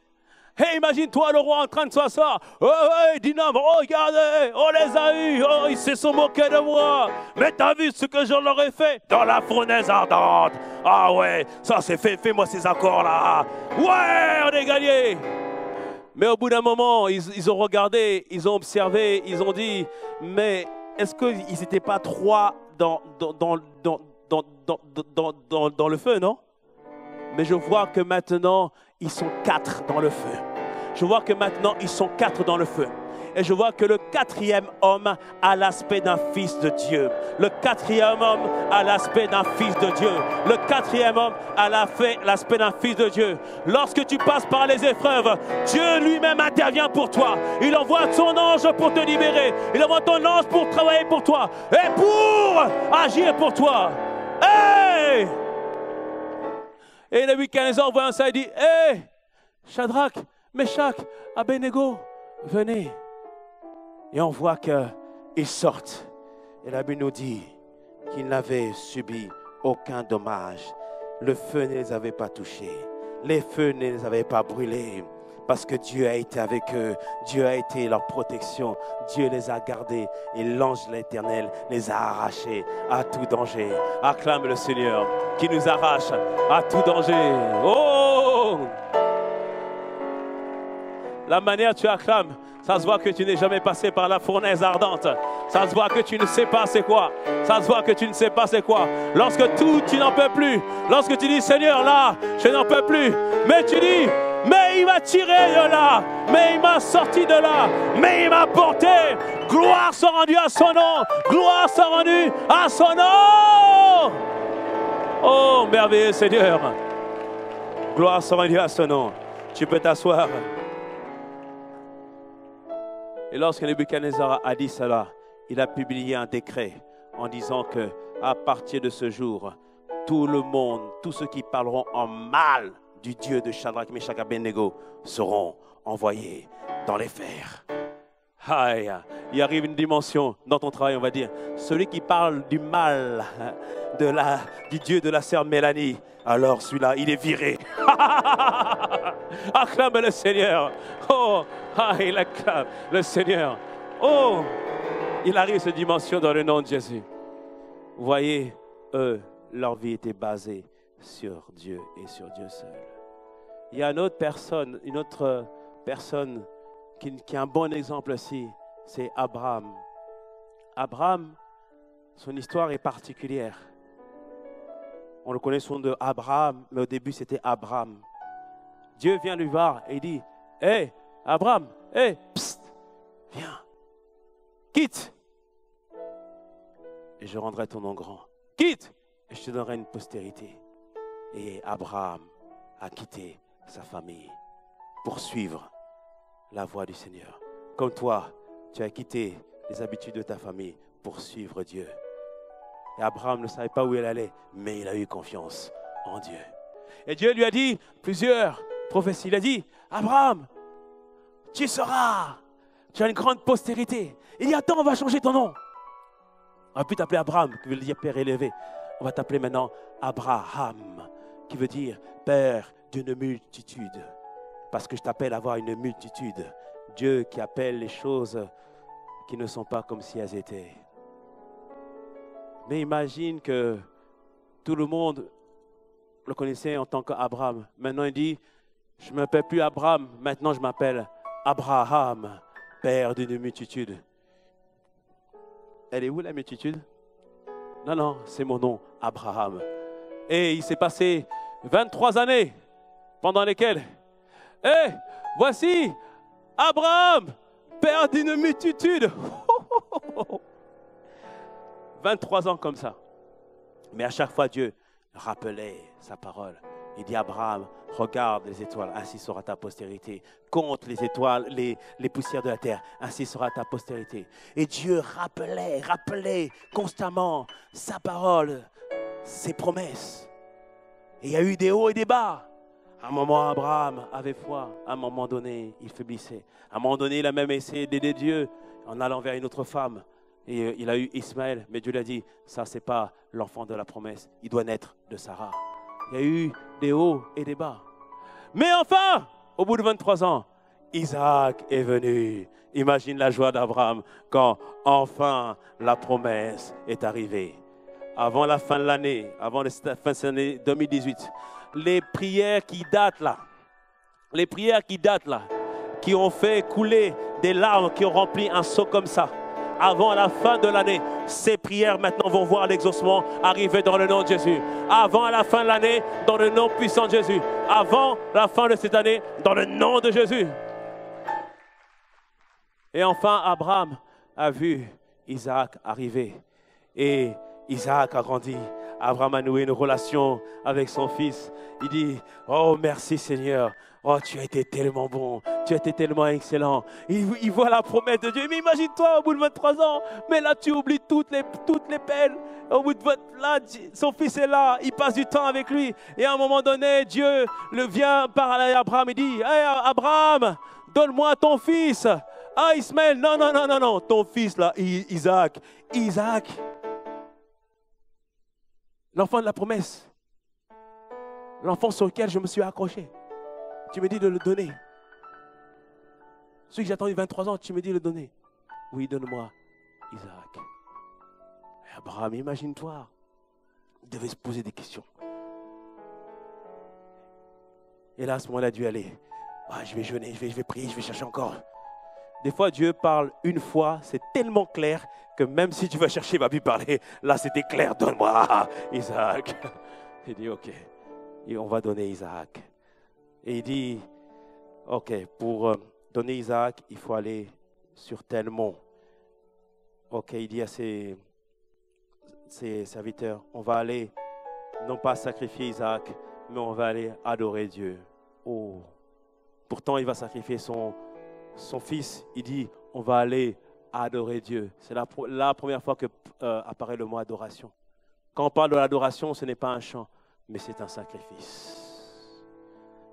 Hey, imagine-toi le roi en train de s'asseoir. Oh, hey, Dinam, oh, regardez, on les a eus. Oh, ils se sont moqués de moi. Mais t'as vu ce que je leur ai fait dans la fournaise ardente. Ah ouais, ça c'est fait, fais-moi ces accords-là. Ouais, on est gagné. Mais au bout d'un moment, ils ont regardé, ils ont observé, ils ont dit, mais est-ce qu'ils n'étaient pas trois dans le feu, non? Mais je vois que maintenant, ils sont 4 dans le feu. Je vois que maintenant, ils sont 4 dans le feu. Et je vois que le 4e homme a l'aspect d'un fils de Dieu. Le 4e homme a l'aspect d'un fils de Dieu. Le 4e homme a l'aspect d'un fils de Dieu. Lorsque tu passes par les épreuves, Dieu lui-même intervient pour toi. Il envoie son ange pour te libérer. Il envoie ton ange pour travailler pour toi. Et pour agir pour toi. Hey! Et Nebuchadnezzar voit ça et dit, hé, Shadrach, Meshach, Abednego, venez. Et on voit qu'ils sortent. Et la Bible nous dit qu'ils n'avaient subi aucun dommage. Le feu ne les avait pas touchés. Les feux ne les avaient pas brûlés. Parce que Dieu a été avec eux. Dieu a été leur protection. Dieu les a gardés. Et l'ange de l'Éternel les a arrachés à tout danger. Acclame le Seigneur qui nous arrache à tout danger. Oh! La manière dont tu acclames, ça se voit que tu n'es jamais passé par la fournaise ardente. Ça se voit que tu ne sais pas c'est quoi. Ça se voit que tu ne sais pas c'est quoi. Lorsque tu n'en peux plus. Lorsque tu dis, Seigneur, là, je n'en peux plus. Mais tu dis, mais il m'a tiré de là. Mais il m'a sorti de là. Mais il m'a porté. Gloire soit rendue à son nom. Gloire soit rendue à son nom. Oh, merveilleux Seigneur. Gloire soit rendue à son nom. Tu peux t'asseoir. Et lorsque Nebuchadnezzar a dit cela, il a publié un décret en disant que à partir de ce jour, tout le monde, tous ceux qui parleront en mal du Dieu de Shadrach, Meshach, Abednego seront envoyés dans les fers. Aïe, il arrive une dimension dans ton travail, on va dire, celui qui parle du mal du Dieu de la sœur Mélanie, alors celui-là, il est viré. Acclame le Seigneur. Oh, il acclame le Seigneur. Oh, il arrive cette dimension dans le nom de Jésus. Vous voyez, eux, leur vie était basée sur Dieu et sur Dieu seul. Il y a une autre personne qui a un bon exemple aussi, c'est Abraham. Abraham, son histoire est particulière. On le connaît sous le nom de Abraham, mais au début c'était Abraham. Dieu vient lui voir et il dit, hé, Abraham, hé, psst, viens, quitte. Et je rendrai ton nom grand. Quitte, et je te donnerai une postérité. Et Abraham a quitté sa famille pour suivre la voie du Seigneur. Comme toi, tu as quitté les habitudes de ta famille pour suivre Dieu. Et Abraham ne savait pas où il allait, mais il a eu confiance en Dieu. Et Dieu lui a dit plusieurs prophéties. Il a dit, Abraham, tu as une grande postérité. Il dit, attends, on va changer ton nom. On va plus t'appeler Abraham, qui veut dire père élevé. On va t'appeler maintenant Abraham, qui veut dire père d'une multitude. Parce que je t'appelle à avoir une multitude. Dieu qui appelle les choses qui ne sont pas comme si elles étaient. Mais imagine que tout le monde le connaissait en tant qu'Abraham. Maintenant il dit, je ne m'appelle plus Abraham, maintenant je m'appelle Abraham, père d'une multitude. Elle est où la multitude? Non, non, c'est mon nom, Abraham. Et il s'est passé 23 années pendant lesquelles, voici Abraham, père d'une multitude. 23 ans comme ça. Mais à chaque fois, Dieu rappelait sa parole. Il dit, Abraham, regarde les étoiles, ainsi sera ta postérité. Compte les étoiles, les poussières de la terre, ainsi sera ta postérité. Et Dieu rappelait constamment sa parole, ses promesses. Et il y a eu des hauts et des bas. À un moment, Abraham avait foi. À un moment donné, il faiblissait. À un moment donné, il a même essayé d'aider Dieu en allant vers une autre femme. Et il a eu Ismaël. Mais Dieu lui a dit, ça, ce n'est pas l'enfant de la promesse. Il doit naître de Sarah. Il y a eu des hauts et des bas. Mais enfin, au bout de 23 ans, Isaac est venu. Imagine la joie d'Abraham quand enfin la promesse est arrivée. Avant la fin de l'année, avant la fin de l'année 2018, les prières qui datent là, qui ont fait couler des larmes, qui ont rempli un seau comme ça, avant la fin de l'année, ces prières maintenant vont voir l'exaucement arriver dans le nom de Jésus. Avant la fin de l'année, dans le nom puissant de Jésus. Avant la fin de cette année, dans le nom de Jésus. Et enfin, Abraham a vu Isaac arriver. Et Isaac a grandi. Abraham a noué une relation avec son fils. Il dit, oh merci Seigneur. Oh, tu as été tellement bon, tu as été tellement excellent. Il voit la promesse de Dieu. Mais imagine-toi, au bout de 23 ans, mais là tu oublies toutes les peines. Au bout de là, son fils est là, il passe du temps avec lui. Et à un moment donné, Dieu vient parler à Abraham et dit, hey, Abraham, donne-moi ton fils. Ah, Ismaël, non, ton fils là, Isaac. L'enfant de la promesse. L'enfant sur lequel je me suis accroché. Tu me dis de le donner. Celui que j'ai attendu 23 ans, tu me dis de le donner. Oui, donne-moi Isaac. Abraham, imagine-toi. Il devait se poser des questions. Et là, à ce moment-là, Dieu allait. Ah, je vais jeûner, je vais prier, je vais chercher encore. Des fois, Dieu parle une fois, c'est tellement clair que même si tu vas chercher, il va plus parler. Là, c'était clair, donne-moi Isaac. Il dit, ok, et on va donner Isaac. Et il dit, ok, pour donner Isaac, il faut aller sur tel mont. Ok, il dit à ses serviteurs, on va aller, non pas sacrifier Isaac, mais on va aller adorer Dieu. Oh. Pourtant, il va sacrifier son fils. Il dit, on va aller adorer Dieu. C'est la première fois que apparaît le mot adoration. Quand on parle de l'adoration, ce n'est pas un chant, mais c'est un sacrifice.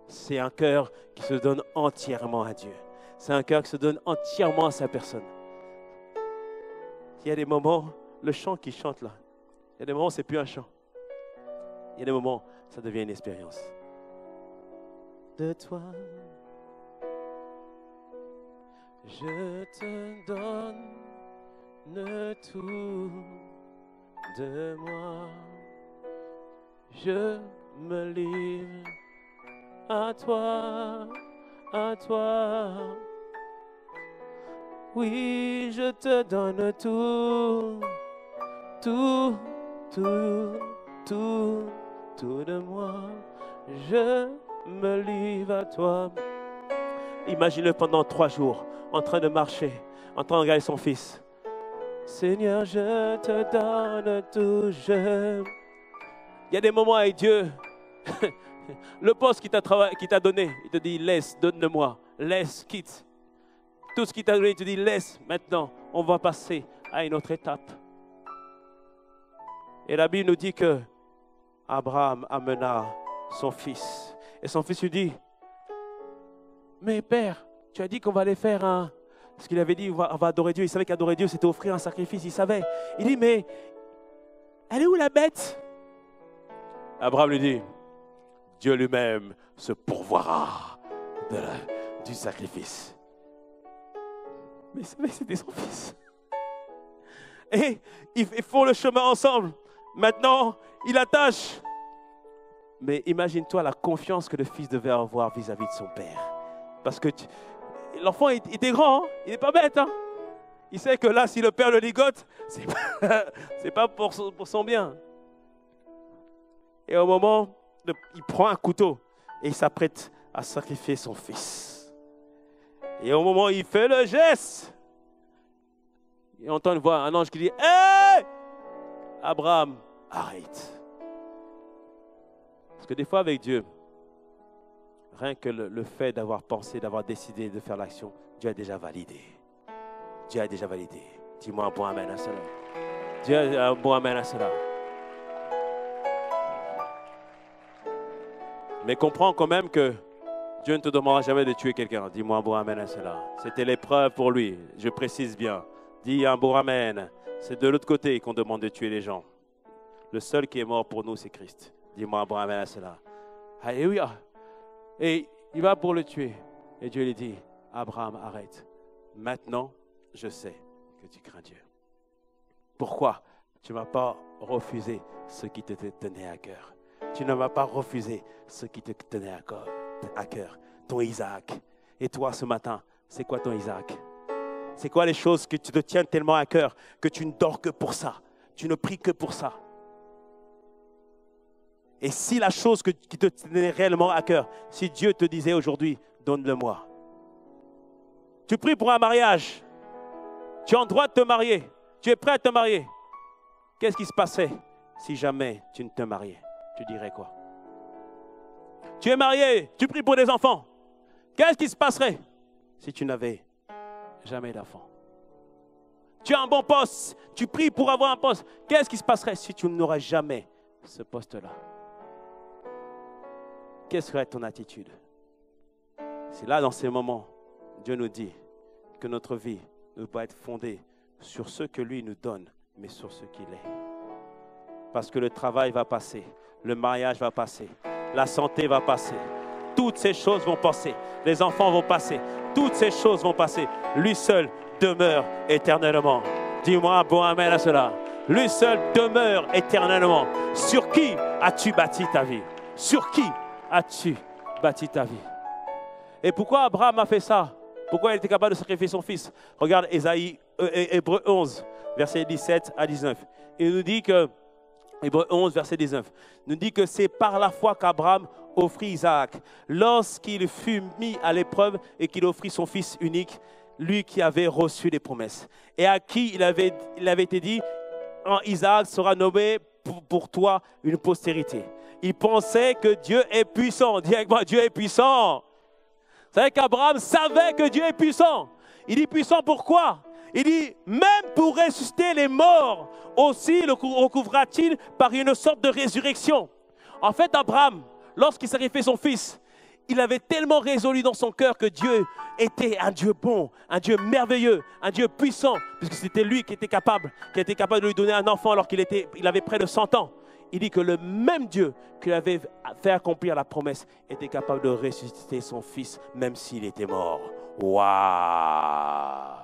C'est un cœur qui se donne entièrement à Dieu. C'est un cœur qui se donne entièrement à sa personne. Il y a des moments, le chant qui chante là, il y a des moments où ce n'est plus un chant. Il y a des moments, ça devient une expérience. De toi, je te donne tout de moi. Je me livre à toi, à toi. Oui, je te donne tout, tout, tout, tout, tout de moi. Je me livre à toi. Imagine-le pendant 3 jours, en train de marcher, en train de regarder son fils. Seigneur, je te donne tout, Il y a des moments avec Dieu. Le poste qu'il t'a donné, il te dit laisse, donne-le-moi, laisse, quitte. Tout ce qu'il t'a donné, il te dit laisse, maintenant, on va passer à une autre étape. Et la Bible nous dit que Abraham amena son fils. Et son fils lui dit, mais père, tu as dit qu'on va aller faire ce qu'il avait dit, on va adorer Dieu. Il savait qu'adorer Dieu, c'était offrir un sacrifice, il savait. Il dit, mais elle est où la bête? Abraham lui dit, Dieu lui-même se pourvoira du sacrifice. Mais il savait que c'était son fils. Et ils font le chemin ensemble. Maintenant, il attache. Mais imagine-toi la confiance que le fils devait avoir vis-à-vis de son père. Parce que l'enfant était grand, hein? Il n'est pas bête. Hein? Il sait que là, si le père le ligote, c'est pas pour son bien. Et au moment, il prend un couteau et il s'apprête à sacrifier son fils. Et au moment où il fait le geste, il entend une voix, un ange qui dit « Hey! Abraham, arrête. » Parce que des fois avec Dieu, Rien que le fait d'avoir pensé, d'avoir décidé de faire l'action, Dieu a déjà validé. Dieu a déjà validé. Dis-moi un bon amen à cela. Dieu a un bon amen à cela. Mais comprends quand même que Dieu ne te demandera jamais de tuer quelqu'un. Dis-moi un bon amen à cela. C'était l'épreuve pour lui. Je précise bien. Dis un bon amen. C'est de l'autre côté qu'on demande de tuer les gens. Le seul qui est mort pour nous, c'est Christ. Dis-moi un bon amen à cela. Alléluia. Et il va pour le tuer. Et Dieu lui dit, Abraham, arrête. Maintenant, je sais que tu crains Dieu. Pourquoi tu ne m'as pas refusé ce qui te tenait à cœur? Tu ne m'as pas refusé ce qui te tenait à cœur, ton Isaac. Et toi, ce matin, c'est quoi ton Isaac? C'est quoi les choses que tu te tiens tellement à cœur que tu ne dors que pour ça? Tu ne pries que pour ça? Et si la chose qui te tenait réellement à cœur, si Dieu te disait aujourd'hui, donne-le-moi. Tu pries pour un mariage. Tu es en droit de te marier. Tu es prêt à te marier. Qu'est-ce qui se passerait si jamais tu ne te mariais? Tu dirais quoi? Tu es marié, tu pries pour des enfants. Qu'est-ce qui se passerait si tu n'avais jamais d'enfants? Tu as un bon poste, tu pries pour avoir un poste. Qu'est-ce qui se passerait si tu n'aurais jamais ce poste-là? Quelle serait ton attitude? C'est là, dans ces moments, Dieu nous dit que notre vie ne doit être fondée sur ce que lui nous donne, mais sur ce qu'il est. Parce que le travail va passer, le mariage va passer, la santé va passer, toutes ces choses vont passer, les enfants vont passer, toutes ces choses vont passer. Lui seul demeure éternellement. Dis-moi un bon amen à cela. Lui seul demeure éternellement. Sur qui as-tu bâti ta vie? Sur qui as-tu bâti ta vie? Et pourquoi Abraham a fait ça? Pourquoi il était capable de sacrifier son fils? Regarde Hébreux 11, versets 17 à 19. Il nous dit que, Hébreux 11, verset 19, nous dit que c'est par la foi qu'Abraham offrit Isaac. Lorsqu'il fut mis à l'épreuve et qu'il offrit son fils unique, lui qui avait reçu les promesses. Et à qui il avait été dit, Isaac sera nommé pour toi une postérité. Il pensait que Dieu est puissant. Dis avec moi, Dieu est puissant. Vous savez qu'Abraham savait que Dieu est puissant. Il dit puissant pourquoi? Il dit, même pour ressusciter les morts, aussi le recouvra-t-il par une sorte de résurrection. En fait, Abraham, lorsqu'il sacrifiait son fils, il avait tellement résolu dans son cœur que Dieu était un Dieu bon, un Dieu merveilleux, un Dieu puissant, puisque c'était lui qui était capable de lui donner un enfant alors qu'il avait près de 100 ans. Il dit que le même Dieu qui avait fait accomplir la promesse était capable de ressusciter son fils, même s'il était mort. Waouh!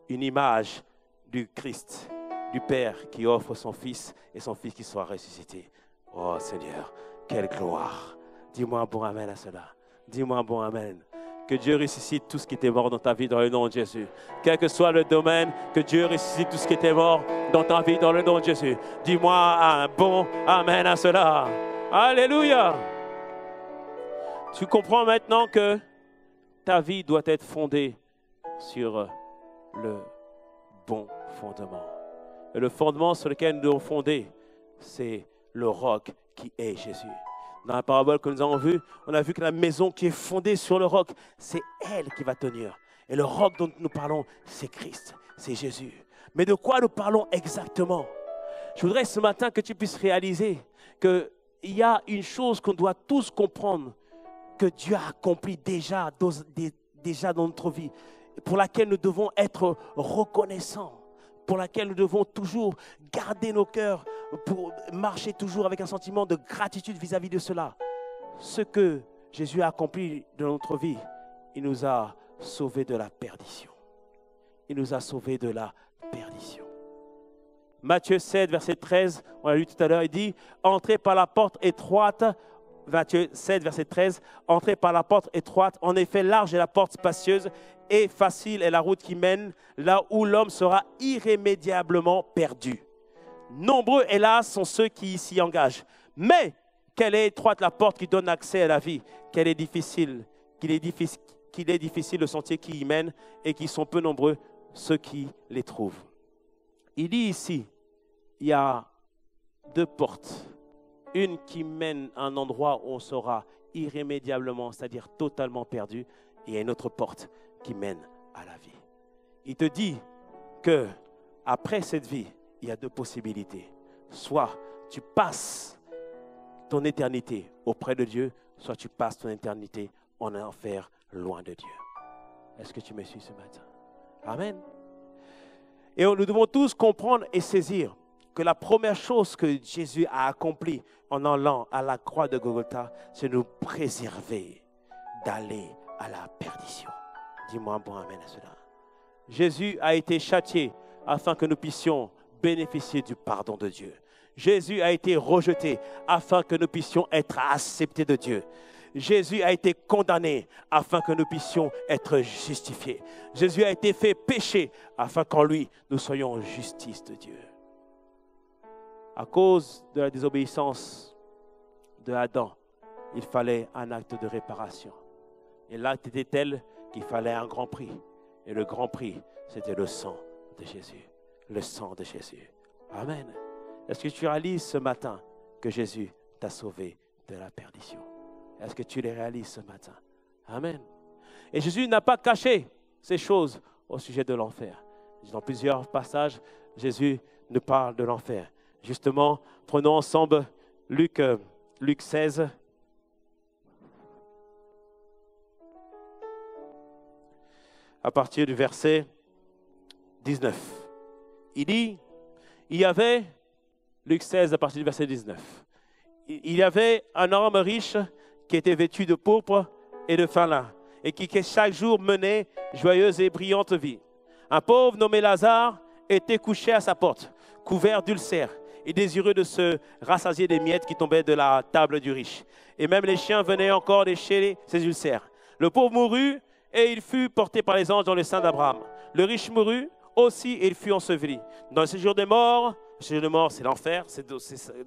Une image du Christ, du Père qui offre son fils et son fils qui soit ressuscité. Oh Seigneur, quelle gloire! Dis-moi un bon amen à cela. Dis-moi un bon amen. Que Dieu ressuscite tout ce qui était mort dans ta vie dans le nom de Jésus. Quel que soit le domaine, que Dieu ressuscite tout ce qui était mort dans ta vie dans le nom de Jésus. Dis-moi un bon amen à cela. Alléluia. Tu comprends maintenant que ta vie doit être fondée sur le bon fondement. Et le fondement sur lequel nous devons fonder, c'est le roc qui est Jésus. Dans la parabole que nous avons vue, on a vu que la maison qui est fondée sur le roc, c'est elle qui va tenir. Et le roc dont nous parlons, c'est Christ, c'est Jésus. Mais de quoi nous parlons exactement? Je voudrais ce matin que tu puisses réaliser qu'il y a une chose qu'on doit tous comprendre, que Dieu a accompli déjà dans notre vie, pour laquelle nous devons être reconnaissants, pour laquelle nous devons toujours garder nos cœurs, pour marcher toujours avec un sentiment de gratitude vis-à-vis de cela. Ce que Jésus a accompli dans notre vie, il nous a sauvés de la perdition. Il nous a sauvés de la perdition. Matthieu 7, verset 13, on l'a lu tout à l'heure, il dit « Entrez par la porte étroite ». Matthieu 7, verset 13, « Entrez par la porte étroite, en effet large est la porte spacieuse, et facile est la route qui mène là où l'homme sera irrémédiablement perdu. Nombreux, hélas, sont ceux qui s'y engagent. Mais quelle est étroite la porte qui donne accès à la vie, qu'il est difficile le sentier qui y mène, et qui sont peu nombreux ceux qui les trouvent. » Il dit ici, il y a deux portes, Une qui mène à un endroit où on sera irrémédiablement, c'est-à-dire totalement perdu. Et il y a une autre porte qui mène à la vie. Il te dit que après cette vie, il y a deux possibilités. Soit tu passes ton éternité auprès de Dieu, soit tu passes ton éternité en enfer loin de Dieu. Est-ce que tu me suis ce matin? Amen. Et nous devons tous comprendre et saisir que la première chose que Jésus a accomplie en allant à la croix de Golgotha, c'est nous préserver d'aller à la perdition. Dis-moi un bon amen à cela. Jésus a été châtié afin que nous puissions bénéficier du pardon de Dieu. Jésus a été rejeté afin que nous puissions être acceptés de Dieu. Jésus a été condamné afin que nous puissions être justifiés. Jésus a été fait péché afin qu'en lui, nous soyons justice de Dieu. À cause de la désobéissance de Adam, il fallait un acte de réparation. Et l'acte était tel qu'il fallait un grand prix. Et le grand prix, c'était le sang de Jésus. Le sang de Jésus. Amen. Est-ce que tu réalises ce matin que Jésus t'a sauvé de la perdition? Est-ce que tu les réalises ce matin? Amen. Et Jésus n'a pas caché ces choses au sujet de l'enfer. Dans plusieurs passages, Jésus nous parle de l'enfer. Justement, prenons ensemble Luc 16. À partir du verset 19. Il dit, il y avait, Luc 16 à partir du verset 19. Il y avait un homme riche qui était vêtu de pourpre et de fin lin, et qui chaque jour menait joyeuse et brillante vie. Un pauvre nommé Lazare était couché à sa porte, couvert d'ulcères, et désireux de se rassasier des miettes qui tombaient de la table du riche. Et même les chiens venaient encore lécher ses ulcères. Le pauvre mourut, et il fut porté par les anges dans le sein d'Abraham. Le riche mourut aussi, et il fut enseveli. Dans le séjour des morts, le séjour des morts, c'est l'enfer.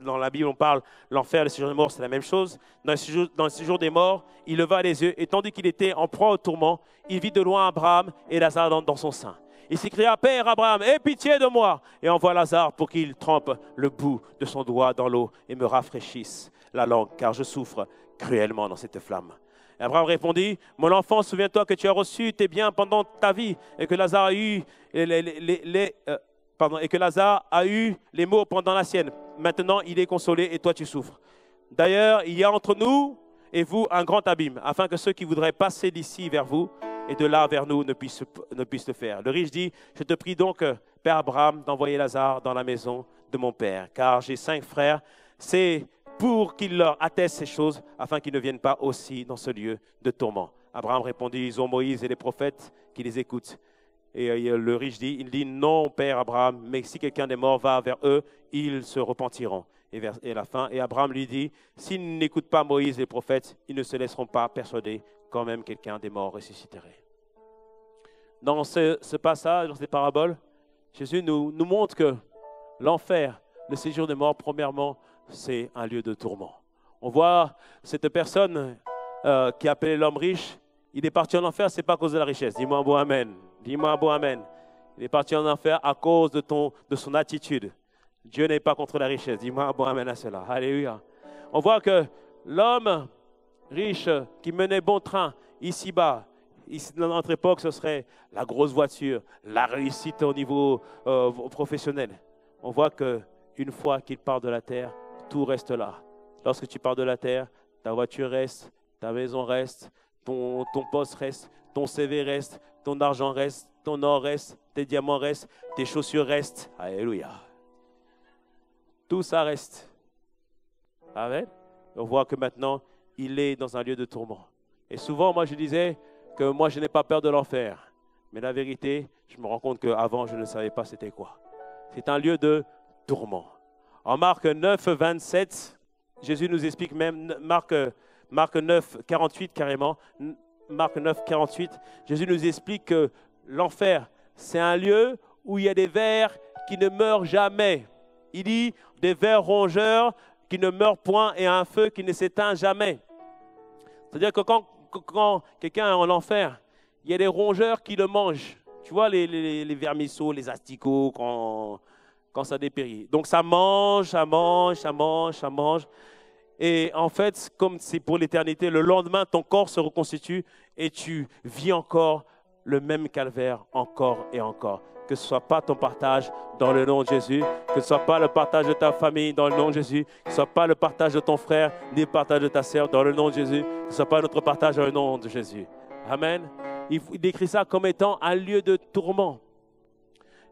Dans la Bible, on parle l'enfer, le séjour des morts, c'est la même chose. Dans le séjour des morts, il leva les yeux, et tandis qu'il était en proie au tourment, il vit de loin Abraham et Lazare dans son sein. Il s'écria, Père Abraham, aie pitié de moi, et envoie Lazare pour qu'il trempe le bout de son doigt dans l'eau et me rafraîchisse la langue, car je souffre cruellement dans cette flamme. Et Abraham répondit, mon enfant, souviens-toi que tu as reçu tes biens pendant ta vie, et que Lazare a eu les maux pendant la sienne. Maintenant, il est consolé et toi, tu souffres. D'ailleurs, il y a entre nous et vous un grand abîme, afin que ceux qui voudraient passer d'ici vers vous et de là vers nous ne puissent le faire. Le riche dit, je te prie donc, Père Abraham, d'envoyer Lazare dans la maison de mon père, car j'ai 5 frères. C'est pour qu'il leur atteste ces choses, afin qu'ils ne viennent pas aussi dans ce lieu de tourment. Abraham répondit, ils ont Moïse et les prophètes qui les écoutent. Et le riche dit, il dit, non, Père Abraham, mais si quelqu'un des morts va vers eux, ils se repentiront. Et la fin, et Abraham lui dit, s'ils n'écoutent pas Moïse et les prophètes, ils ne se laisseront pas persuader quand même quelqu'un des morts ressusciterait. Dans ce passage, dans ces paraboles, Jésus nous montre que l'enfer, le séjour des morts, premièrement, c'est un lieu de tourment. On voit cette personne qui appelait l'homme riche, il est parti en enfer, ce n'est pas à cause de la richesse. Dis-moi un bon amen. Dis-moi un bon amen. Il est parti en enfer à cause de son attitude. Dieu n'est pas contre la richesse. Dis-moi un bon amen à cela. Alléluia. On voit que l'homme riche qui menait bon train ici-bas, dans notre époque, ce serait la grosse voiture, la réussite au niveau professionnel. On voit qu'une fois qu'il part de la terre, tout reste là. Lorsque tu pars de la terre, ta voiture reste, ta maison reste, ton poste reste, ton CV reste, ton argent reste, ton or reste, tes diamants restent, tes chaussures restent. Alléluia. Tout ça reste. Amen. On voit que maintenant, il est dans un lieu de tourment. Et souvent, moi, je disais que moi, je n'ai pas peur de l'enfer. Mais la vérité, je me rends compte qu'avant, je ne savais pas c'était quoi. C'est un lieu de tourment. En Marc 9, 27, Jésus nous explique même, Marc 9, 48 carrément, Marc 9, 48, Jésus nous explique que l'enfer, c'est un lieu où il y a des vers qui ne meurent jamais. Il dit des vers rongeurs qui ne meurent point et un feu qui ne s'éteint jamais. C'est-à-dire que quand quelqu'un est en enfer, il y a des rongeurs qui le mangent. Tu vois les vermisseaux, les asticots quand ça dépérit. Donc ça mange, ça mange, ça mange, ça mange. Et en fait, comme c'est pour l'éternité, le lendemain, ton corps se reconstitue et tu vis encore le même calvaire, encore et encore. Que ce ne soit pas ton partage dans le nom de Jésus, que ce ne soit pas le partage de ta famille dans le nom de Jésus, que ce ne soit pas le partage de ton frère, ni le partage de ta sœur dans le nom de Jésus, que ce ne soit pas notre partage dans le nom de Jésus. Amen. Il décrit ça comme étant un lieu de tourment.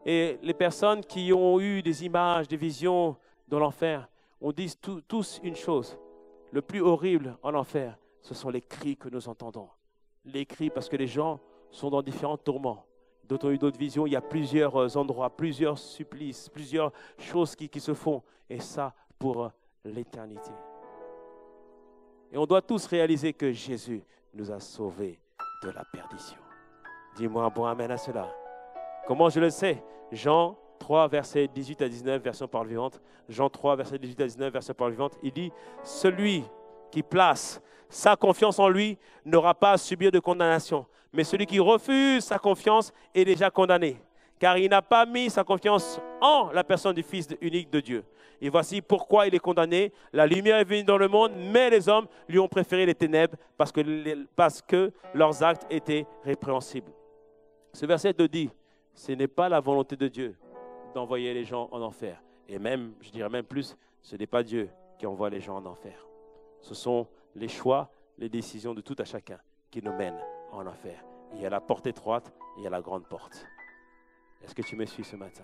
Et les personnes qui ont eu des images, des visions de l'enfer, on dit tous une chose. Le plus horrible en enfer, ce sont les cris que nous entendons. Les cris parce que les gens sont dans différents tourments. D'autres ont eu d'autres visions. Il y a plusieurs endroits, plusieurs supplices, plusieurs choses qui se font. Et ça pour l'éternité. Et on doit tous réaliser que Jésus nous a sauvés de la perdition. Dis-moi un bon amen à cela. Comment je le sais? Jean 3, versets 18 à 19, version parole vivante. Jean 3, versets 18 à 19, version parole vivante. Il dit, celui qui place sa confiance en lui n'aura pas à subir de condamnation. Mais celui qui refuse sa confiance est déjà condamné. Car il n'a pas mis sa confiance en la personne du Fils unique de Dieu. Et voici pourquoi il est condamné. La lumière est venue dans le monde, mais les hommes lui ont préféré les ténèbres parce que leurs actes étaient répréhensibles. Ce verset te dit, ce n'est pas la volonté de Dieu d'envoyer les gens en enfer. Et même, je dirais même plus, ce n'est pas Dieu qui envoie les gens en enfer. Ce sont les choix, les décisions de tout à chacun qui nous mènent en enfer. Il y a la porte étroite, il y a la grande porte. Est-ce que tu me suis ce matin?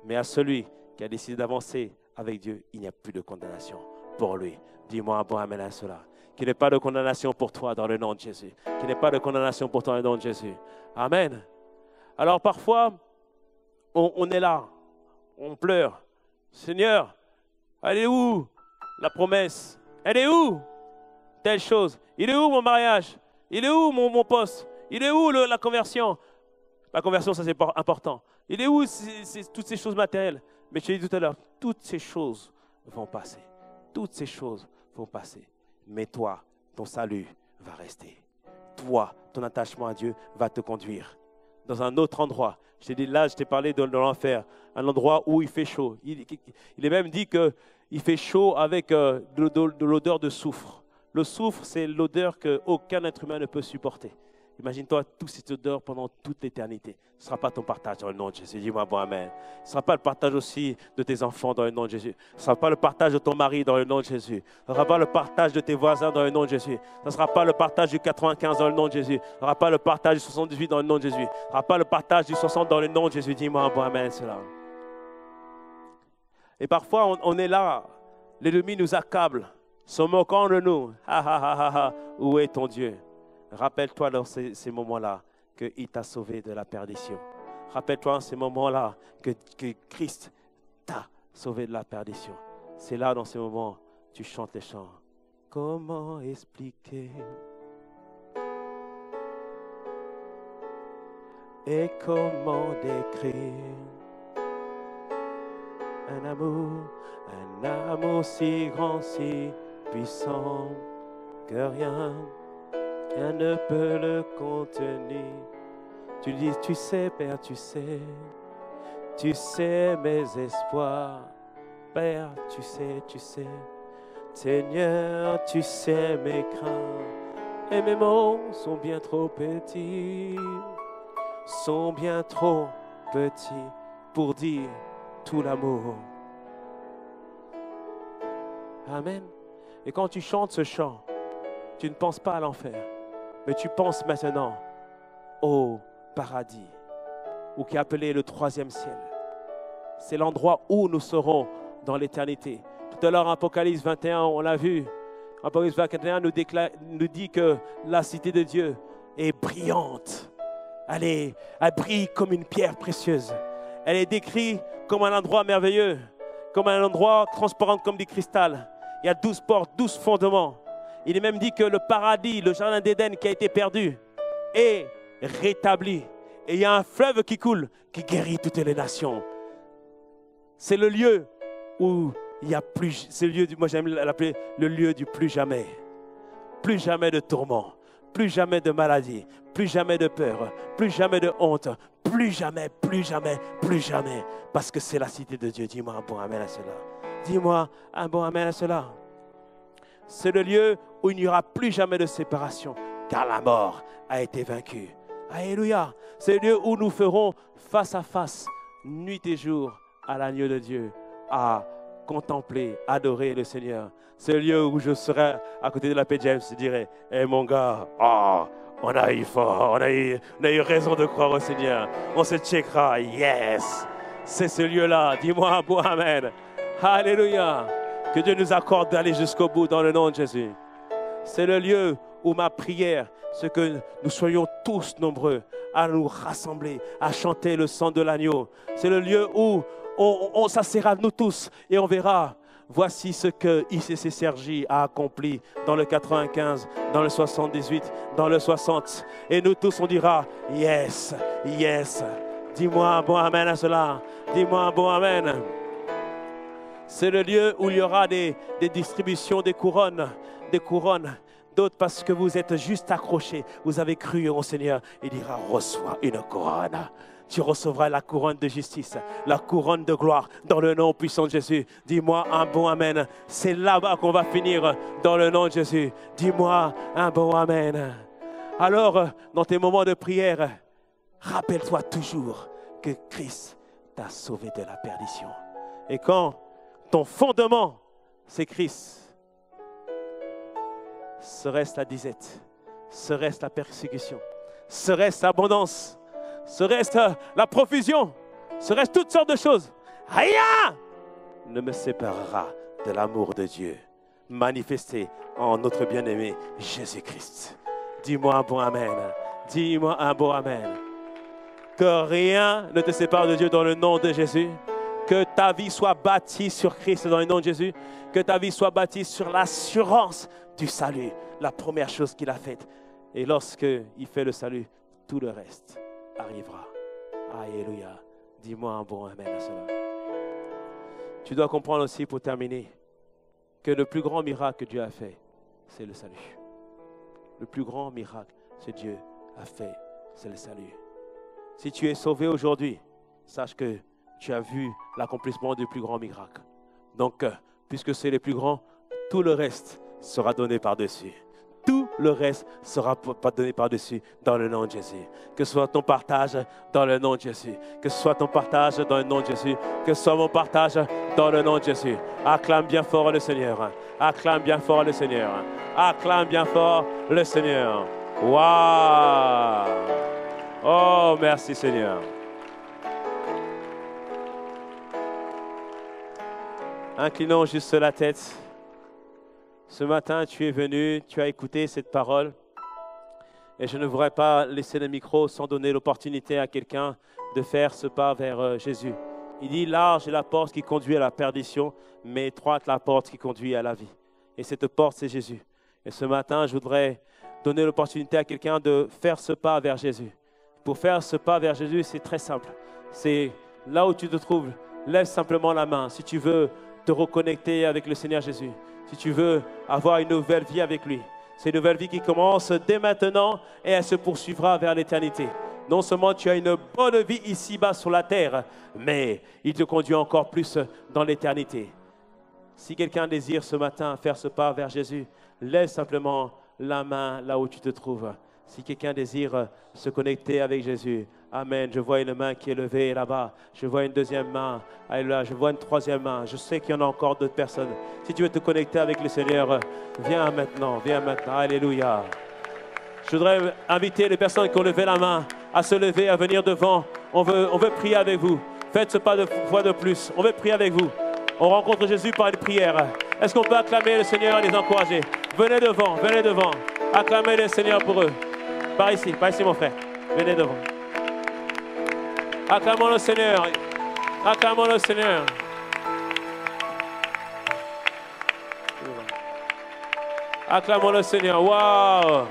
Mais à celui qui a décidé d'avancer avec Dieu, il n'y a plus de condamnation pour lui. Dis-moi un bon amen à cela. Qu'il n'y ait pas de condamnation pour toi dans le nom de Jésus. Qu'il n'y ait pas de condamnation pour toi dans le nom de Jésus. Amen. Alors parfois, on est là, on pleure. Seigneur, elle est où la promesse? Elle est où telle chose? Il est où mon mariage? Il est où mon poste? Il est où la conversion? La conversion, ça c'est important. Il est où toutes ces choses matérielles? Mais je te dis tout à l'heure, toutes ces choses vont passer. Toutes ces choses vont passer. Mais toi, ton salut va rester. Toi, ton attachement à Dieu va te conduire dans un autre endroit. Je t'ai dit là, je t'ai parlé de l'enfer, un endroit où il fait chaud. Il est même dit qu'il fait chaud avec de l'odeur de soufre. Le soufre, c'est l'odeur qu'aucun être humain ne peut supporter. Imagine-toi toute cette odeur pendant toute l'éternité. Ce ne sera pas ton partage dans le nom de Jésus. Dis-moi bon amen. Ce ne sera pas le partage aussi de tes enfants dans le nom de Jésus. Ce ne sera pas le partage de ton mari dans le nom de Jésus. Ce ne sera pas le partage de tes voisins dans le nom de Jésus. Ce ne sera pas le partage du 95 dans le nom de Jésus. Ce ne sera pas le partage du 78 dans le nom de Jésus. Ce ne sera pas le partage du 60 dans le nom de Jésus. Dis-moi un bon amen, cela. Et parfois, on est là. L'ennemi nous accable, se moquant de nous. Ha, ha, ha, ha, ha. Où est ton Dieu? Rappelle-toi dans ces moments-là qu'il t'a sauvé de la perdition. Rappelle-toi dans ces moments-là que Christ t'a sauvé de la perdition. C'est là, dans ces moments, tu chantes les chants. Comment expliquer et comment décrire un amour si grand, si puissant que rien ne peut le contenir. Tu dis, tu sais, Père, tu sais mes espoirs. Père, tu sais. Seigneur, tu sais mes craintes. Et mes mots sont bien trop petits. Sont bien trop petits pour dire tout l'amour. Amen. Et quand tu chantes ce chant, tu ne penses pas à l'enfer. Mais tu penses maintenant au paradis, ou qui est appelé le 3e ciel. C'est l'endroit où nous serons dans l'éternité. Tout à l'heure, Apocalypse 21, on l'a vu. Apocalypse 21 nous dit que la cité de Dieu est brillante. Elle brille comme une pierre précieuse. Elle est décrite comme un endroit merveilleux, comme un endroit transparent comme du cristal. Il y a 12 portes, 12 fondements. Il est même dit que le paradis, le jardin d'Éden qui a été perdu, est rétabli. Et il y a un fleuve qui coule, qui guérit toutes les nations. C'est le lieu où il y a plus, c'est le lieu moi j'aime l'appeler le lieu du plus jamais. Plus jamais de tourment, plus jamais de maladie, plus jamais de peur, plus jamais de honte, plus jamais. Parce que c'est la cité de Dieu. Dis-moi un bon amen à cela. Dis-moi un bon amen à cela. C'est le lieu où il n'y aura plus jamais de séparation, car la mort a été vaincue. Alléluia. C'est le lieu où nous ferons face à face, nuit et jour, à l'agneau de Dieu, à contempler, adorer le Seigneur. C'est le lieu où je serai à côté de la paix James et dirai, hé mon gars, on a eu fort, on a eu raison de croire au Seigneur. On se checkera, yes. C'est ce lieu-là. Dis-moi un beau amen. Alléluia. Que Dieu nous accorde d'aller jusqu'au bout dans le nom de Jésus. C'est le lieu où ma prière, c'est que nous soyons tous nombreux à nous rassembler, à chanter le sang de l'agneau. C'est le lieu où on s'assera nous tous et on verra. Voici ce que ICC Cergy a accompli dans le 95, dans le 78, dans le 60. Et nous tous, on dira, yes, yes. Dis-moi un bon amen à cela. Dis-moi un bon amen. C'est le lieu où il y aura des distributions des couronnes. D'autres parce que vous êtes juste accrochés. Vous avez cru au Seigneur. Il dira, reçois une couronne. Tu recevras la couronne de justice, la couronne de gloire dans le nom puissant de Jésus. Dis-moi un bon amen. C'est là-bas qu'on va finir dans le nom de Jésus. Dis-moi un bon amen. Alors, dans tes moments de prière, rappelle-toi toujours que Christ t'a sauvé de la perdition. Et quand ton fondement, c'est Christ, serait-ce la disette, serait-ce la persécution, serait-ce l'abondance, serait-ce la profusion, serait-ce toutes sortes de choses, rien ne me séparera de l'amour de Dieu manifesté en notre bien-aimé Jésus-Christ. Dis-moi un bon amen. Dis-moi un bon amen. Que rien ne te sépare de Dieu dans le nom de Jésus. Que ta vie soit bâtie sur Christ dans le nom de Jésus. Que ta vie soit bâtie sur l'assurance du salut. La première chose qu'il a faite. Et lorsqu'il fait le salut, tout le reste arrivera. Alléluia. Dis-moi un bon amen à cela. Tu dois comprendre aussi pour terminer que le plus grand miracle que Dieu a fait, c'est le salut. Le plus grand miracle que Dieu a fait, c'est le salut. Si tu es sauvé aujourd'hui, sache que tu as vu l'accomplissement du plus grand miracle. Donc, puisque c'est le plus grand, tout le reste sera donné par-dessus. Tout le reste sera donné par-dessus dans le nom de Jésus. Que ce soit ton partage dans le nom de Jésus. Que ce soit ton partage dans le nom de Jésus. Que ce soit mon partage dans le nom de Jésus. Acclame bien fort le Seigneur. Acclame bien fort le Seigneur. Acclame bien fort le Seigneur. Waouh! Oh, merci Seigneur. Inclinons juste la tête. Ce matin, tu es venu, tu as écouté cette parole. Et je ne voudrais pas laisser le micro sans donner l'opportunité à quelqu'un de faire ce pas vers Jésus. Il dit, large est la porte qui conduit à la perdition, mais étroite la porte qui conduit à la vie. Et cette porte, c'est Jésus. Et ce matin, je voudrais donner l'opportunité à quelqu'un de faire ce pas vers Jésus. Pour faire ce pas vers Jésus, c'est très simple. C'est là où tu te trouves, lève simplement la main si tu veux te reconnecter avec le Seigneur Jésus. Si tu veux avoir une nouvelle vie avec lui. C'est une nouvelle vie qui commence dès maintenant et elle se poursuivra vers l'éternité. Non seulement tu as une bonne vie ici-bas sur la terre, mais il te conduit encore plus dans l'éternité. Si quelqu'un désire ce matin faire ce pas vers Jésus, lève simplement la main là où tu te trouves. Si quelqu'un désire se connecter avec Jésus, amen. Je vois une main qui est levée là-bas. Je vois une deuxième main. Alléluia. Je vois une troisième main. Je sais qu'il y en a encore d'autres personnes. Si tu veux te connecter avec le Seigneur, viens maintenant. Viens maintenant. Alléluia. Je voudrais inviter les personnes qui ont levé la main à se lever, à venir devant. On veut prier avec vous. Faites ce pas de fois de plus. On veut prier avec vous. On rencontre Jésus par une prière. Est-ce qu'on peut acclamer le Seigneur et les encourager? Venez devant, venez devant. Acclamez le Seigneur pour eux. Par ici mon frère. Venez devant. Acclamons le Seigneur. Acclamons le Seigneur. Acclamons le Seigneur. Waouh.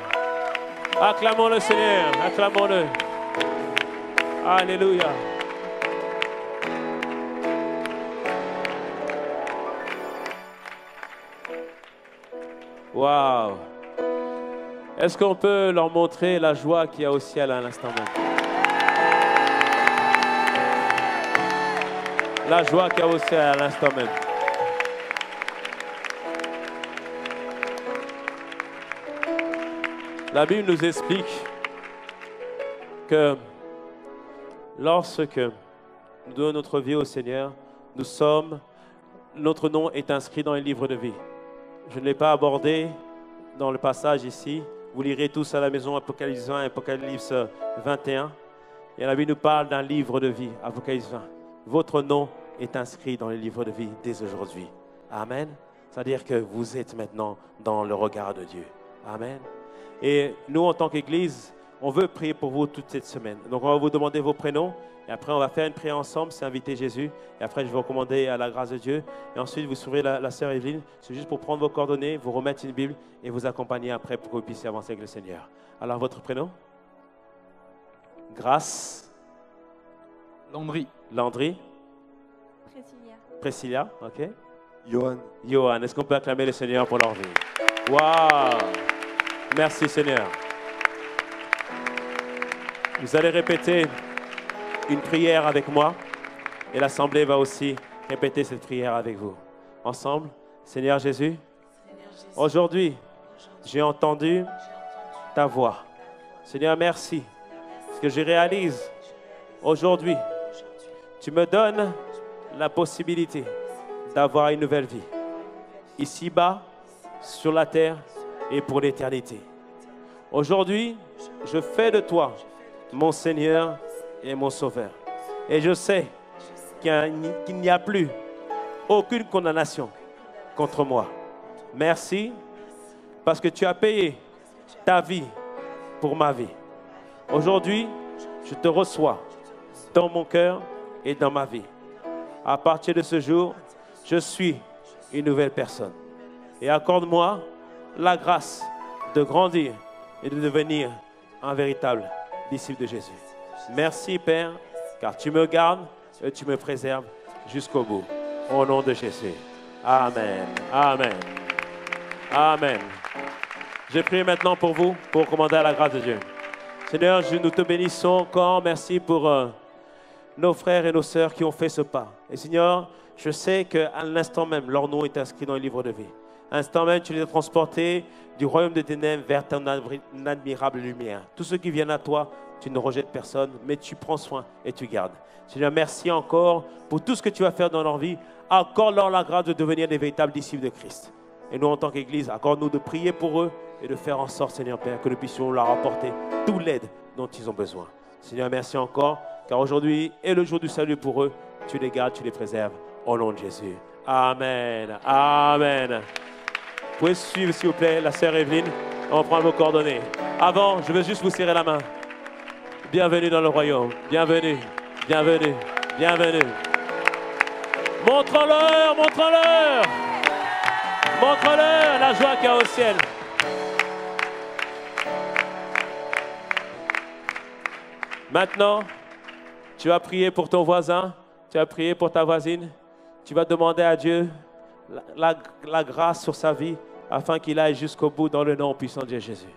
Acclamons le Seigneur. Acclamons-le. Alléluia. Waouh. Est-ce qu'on peut leur montrer la joie qu'il y a au ciel à l'instant même? La joie qu'il y a au ciel à l'instant même. La Bible nous explique que lorsque nous donnons notre vie au Seigneur, notre nom est inscrit dans les livres de vie. Je ne l'ai pas abordé dans le passage ici. Vous lirez tous à la maison Apocalypse 20 et Apocalypse 21. Et la Bible nous parle d'un livre de vie, Apocalypse 20. Votre nom est inscrit dans les livres de vie dès aujourd'hui. Amen. C'est-à-dire que vous êtes maintenant dans le regard de Dieu. Amen. Et nous, en tant qu'Église, on veut prier pour vous toute cette semaine. Donc, on va vous demander vos prénoms. Et après, on va faire une prière ensemble, c'est inviter Jésus. Et après, je vais recommander à la grâce de Dieu. Et ensuite, vous suivrez la sœur Evelyne. C'est juste pour prendre vos coordonnées, vous remettre une Bible et vous accompagner après pour que vous puissiez avancer avec le Seigneur. Alors, votre prénom? Grâce. Landry. Landry. Priscilla. Priscilla, ok. Johan. Johan, est-ce qu'on peut acclamer le Seigneur pour leur vie? Waouh! Merci Seigneur. Vous allez répéter une prière avec moi et l'Assemblée va aussi répéter cette prière avec vous. Ensemble, Seigneur Jésus, aujourd'hui, j'ai entendu ta voix. Seigneur, merci. Parce que je réalise, aujourd'hui, tu me donnes la possibilité d'avoir une nouvelle vie. Ici-bas, sur la terre et pour l'éternité. Aujourd'hui, je fais de toi mon Seigneur et mon Sauveur. Et je sais qu'il n'y a plus aucune condamnation contre moi. Merci parce que tu as payé ta vie pour ma vie. Aujourd'hui, je te reçois dans mon cœur et dans ma vie. À partir de ce jour, je suis une nouvelle personne. Et accorde-moi la grâce de grandir et de devenir un véritable disciple de Jésus. Merci Père, car tu me gardes et tu me préserves jusqu'au bout. Au nom de Jésus. Amen. Amen. Amen. Je prie maintenant pour vous, pour commander à la grâce de Dieu. Seigneur, nous te bénissons encore. Merci pour nos frères et nos sœurs qui ont fait ce pas. Et Seigneur, je sais qu'à l'instant même, leur nom est inscrit dans le livre de vie. À l'instant même, tu les as transportés du royaume des ténèbres vers ton admirable lumière. Tous ceux qui viennent à toi, tu ne rejettes personne, mais tu prends soin et tu gardes. Seigneur, merci encore pour tout ce que tu vas faire dans leur vie. Accorde-leur la grâce de devenir des véritables disciples de Christ. Et nous, en tant qu'Église, accorde-nous de prier pour eux et de faire en sorte, Seigneur Père, que nous puissions leur apporter toute l'aide dont ils ont besoin. Seigneur, merci encore, car aujourd'hui est le jour du salut pour eux. Tu les gardes, tu les préserves. Au nom de Jésus. Amen. Amen. Vous pouvez suivre, s'il vous plaît, la sœur Evelyne. On va prendre vos coordonnées. Avant, je veux juste vous serrer la main. Bienvenue dans le royaume. Bienvenue. Bienvenue. Bienvenue. Montre-leur, montre-leur. Montre-leur la joie qu'il y a au ciel. Maintenant, tu vas prier pour ton voisin. Tu vas prier pour ta voisine. Tu vas demander à Dieu la grâce sur sa vie afin qu'il aille jusqu'au bout dans le nom puissant de Jésus.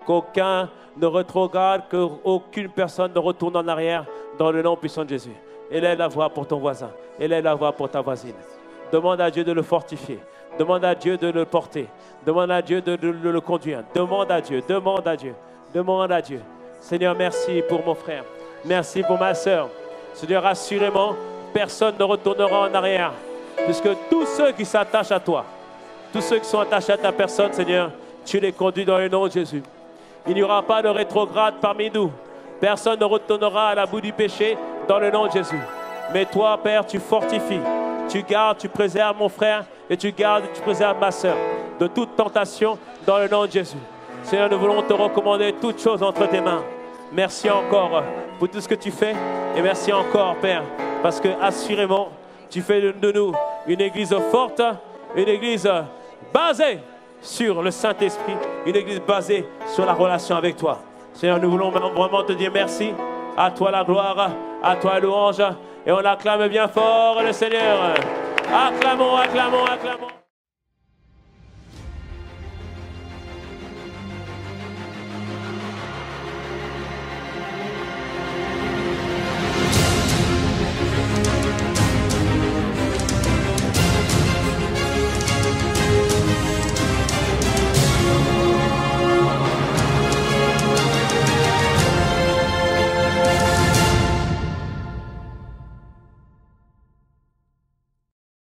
Qu'aucun ne rétrograde, qu'aucune personne ne retourne en arrière dans le nom puissant de Jésus. Élève la voix pour ton voisin. Élève la voix pour ta voisine. Demande à Dieu de le fortifier. Demande à Dieu de le porter. Demande à Dieu de le conduire. Demande à Dieu, demande à Dieu, demande à Dieu. Seigneur, merci pour mon frère. Merci pour ma sœur. Seigneur, assurément, personne ne retournera en arrière. Puisque tous ceux qui s'attachent à toi, tous ceux qui sont attachés à ta personne, Seigneur, tu les conduis dans le nom de Jésus. Il n'y aura pas de rétrograde parmi nous. Personne ne retournera à la boue du péché dans le nom de Jésus. Mais toi, Père, tu fortifies, tu gardes, tu préserves mon frère et tu gardes, tu préserves ma sœur de toute tentation dans le nom de Jésus. Seigneur, nous voulons te recommander toutes choses entre tes mains. Merci encore pour tout ce que tu fais et merci encore, Père, parce que assurément, tu fais de nous une église forte, une église basée sur le Saint-Esprit, une église basée sur la relation avec toi. Seigneur, nous voulons vraiment te dire merci. À toi la gloire, à toi la louange. Et on acclame bien fort le Seigneur. Acclamons, acclamons, acclamons.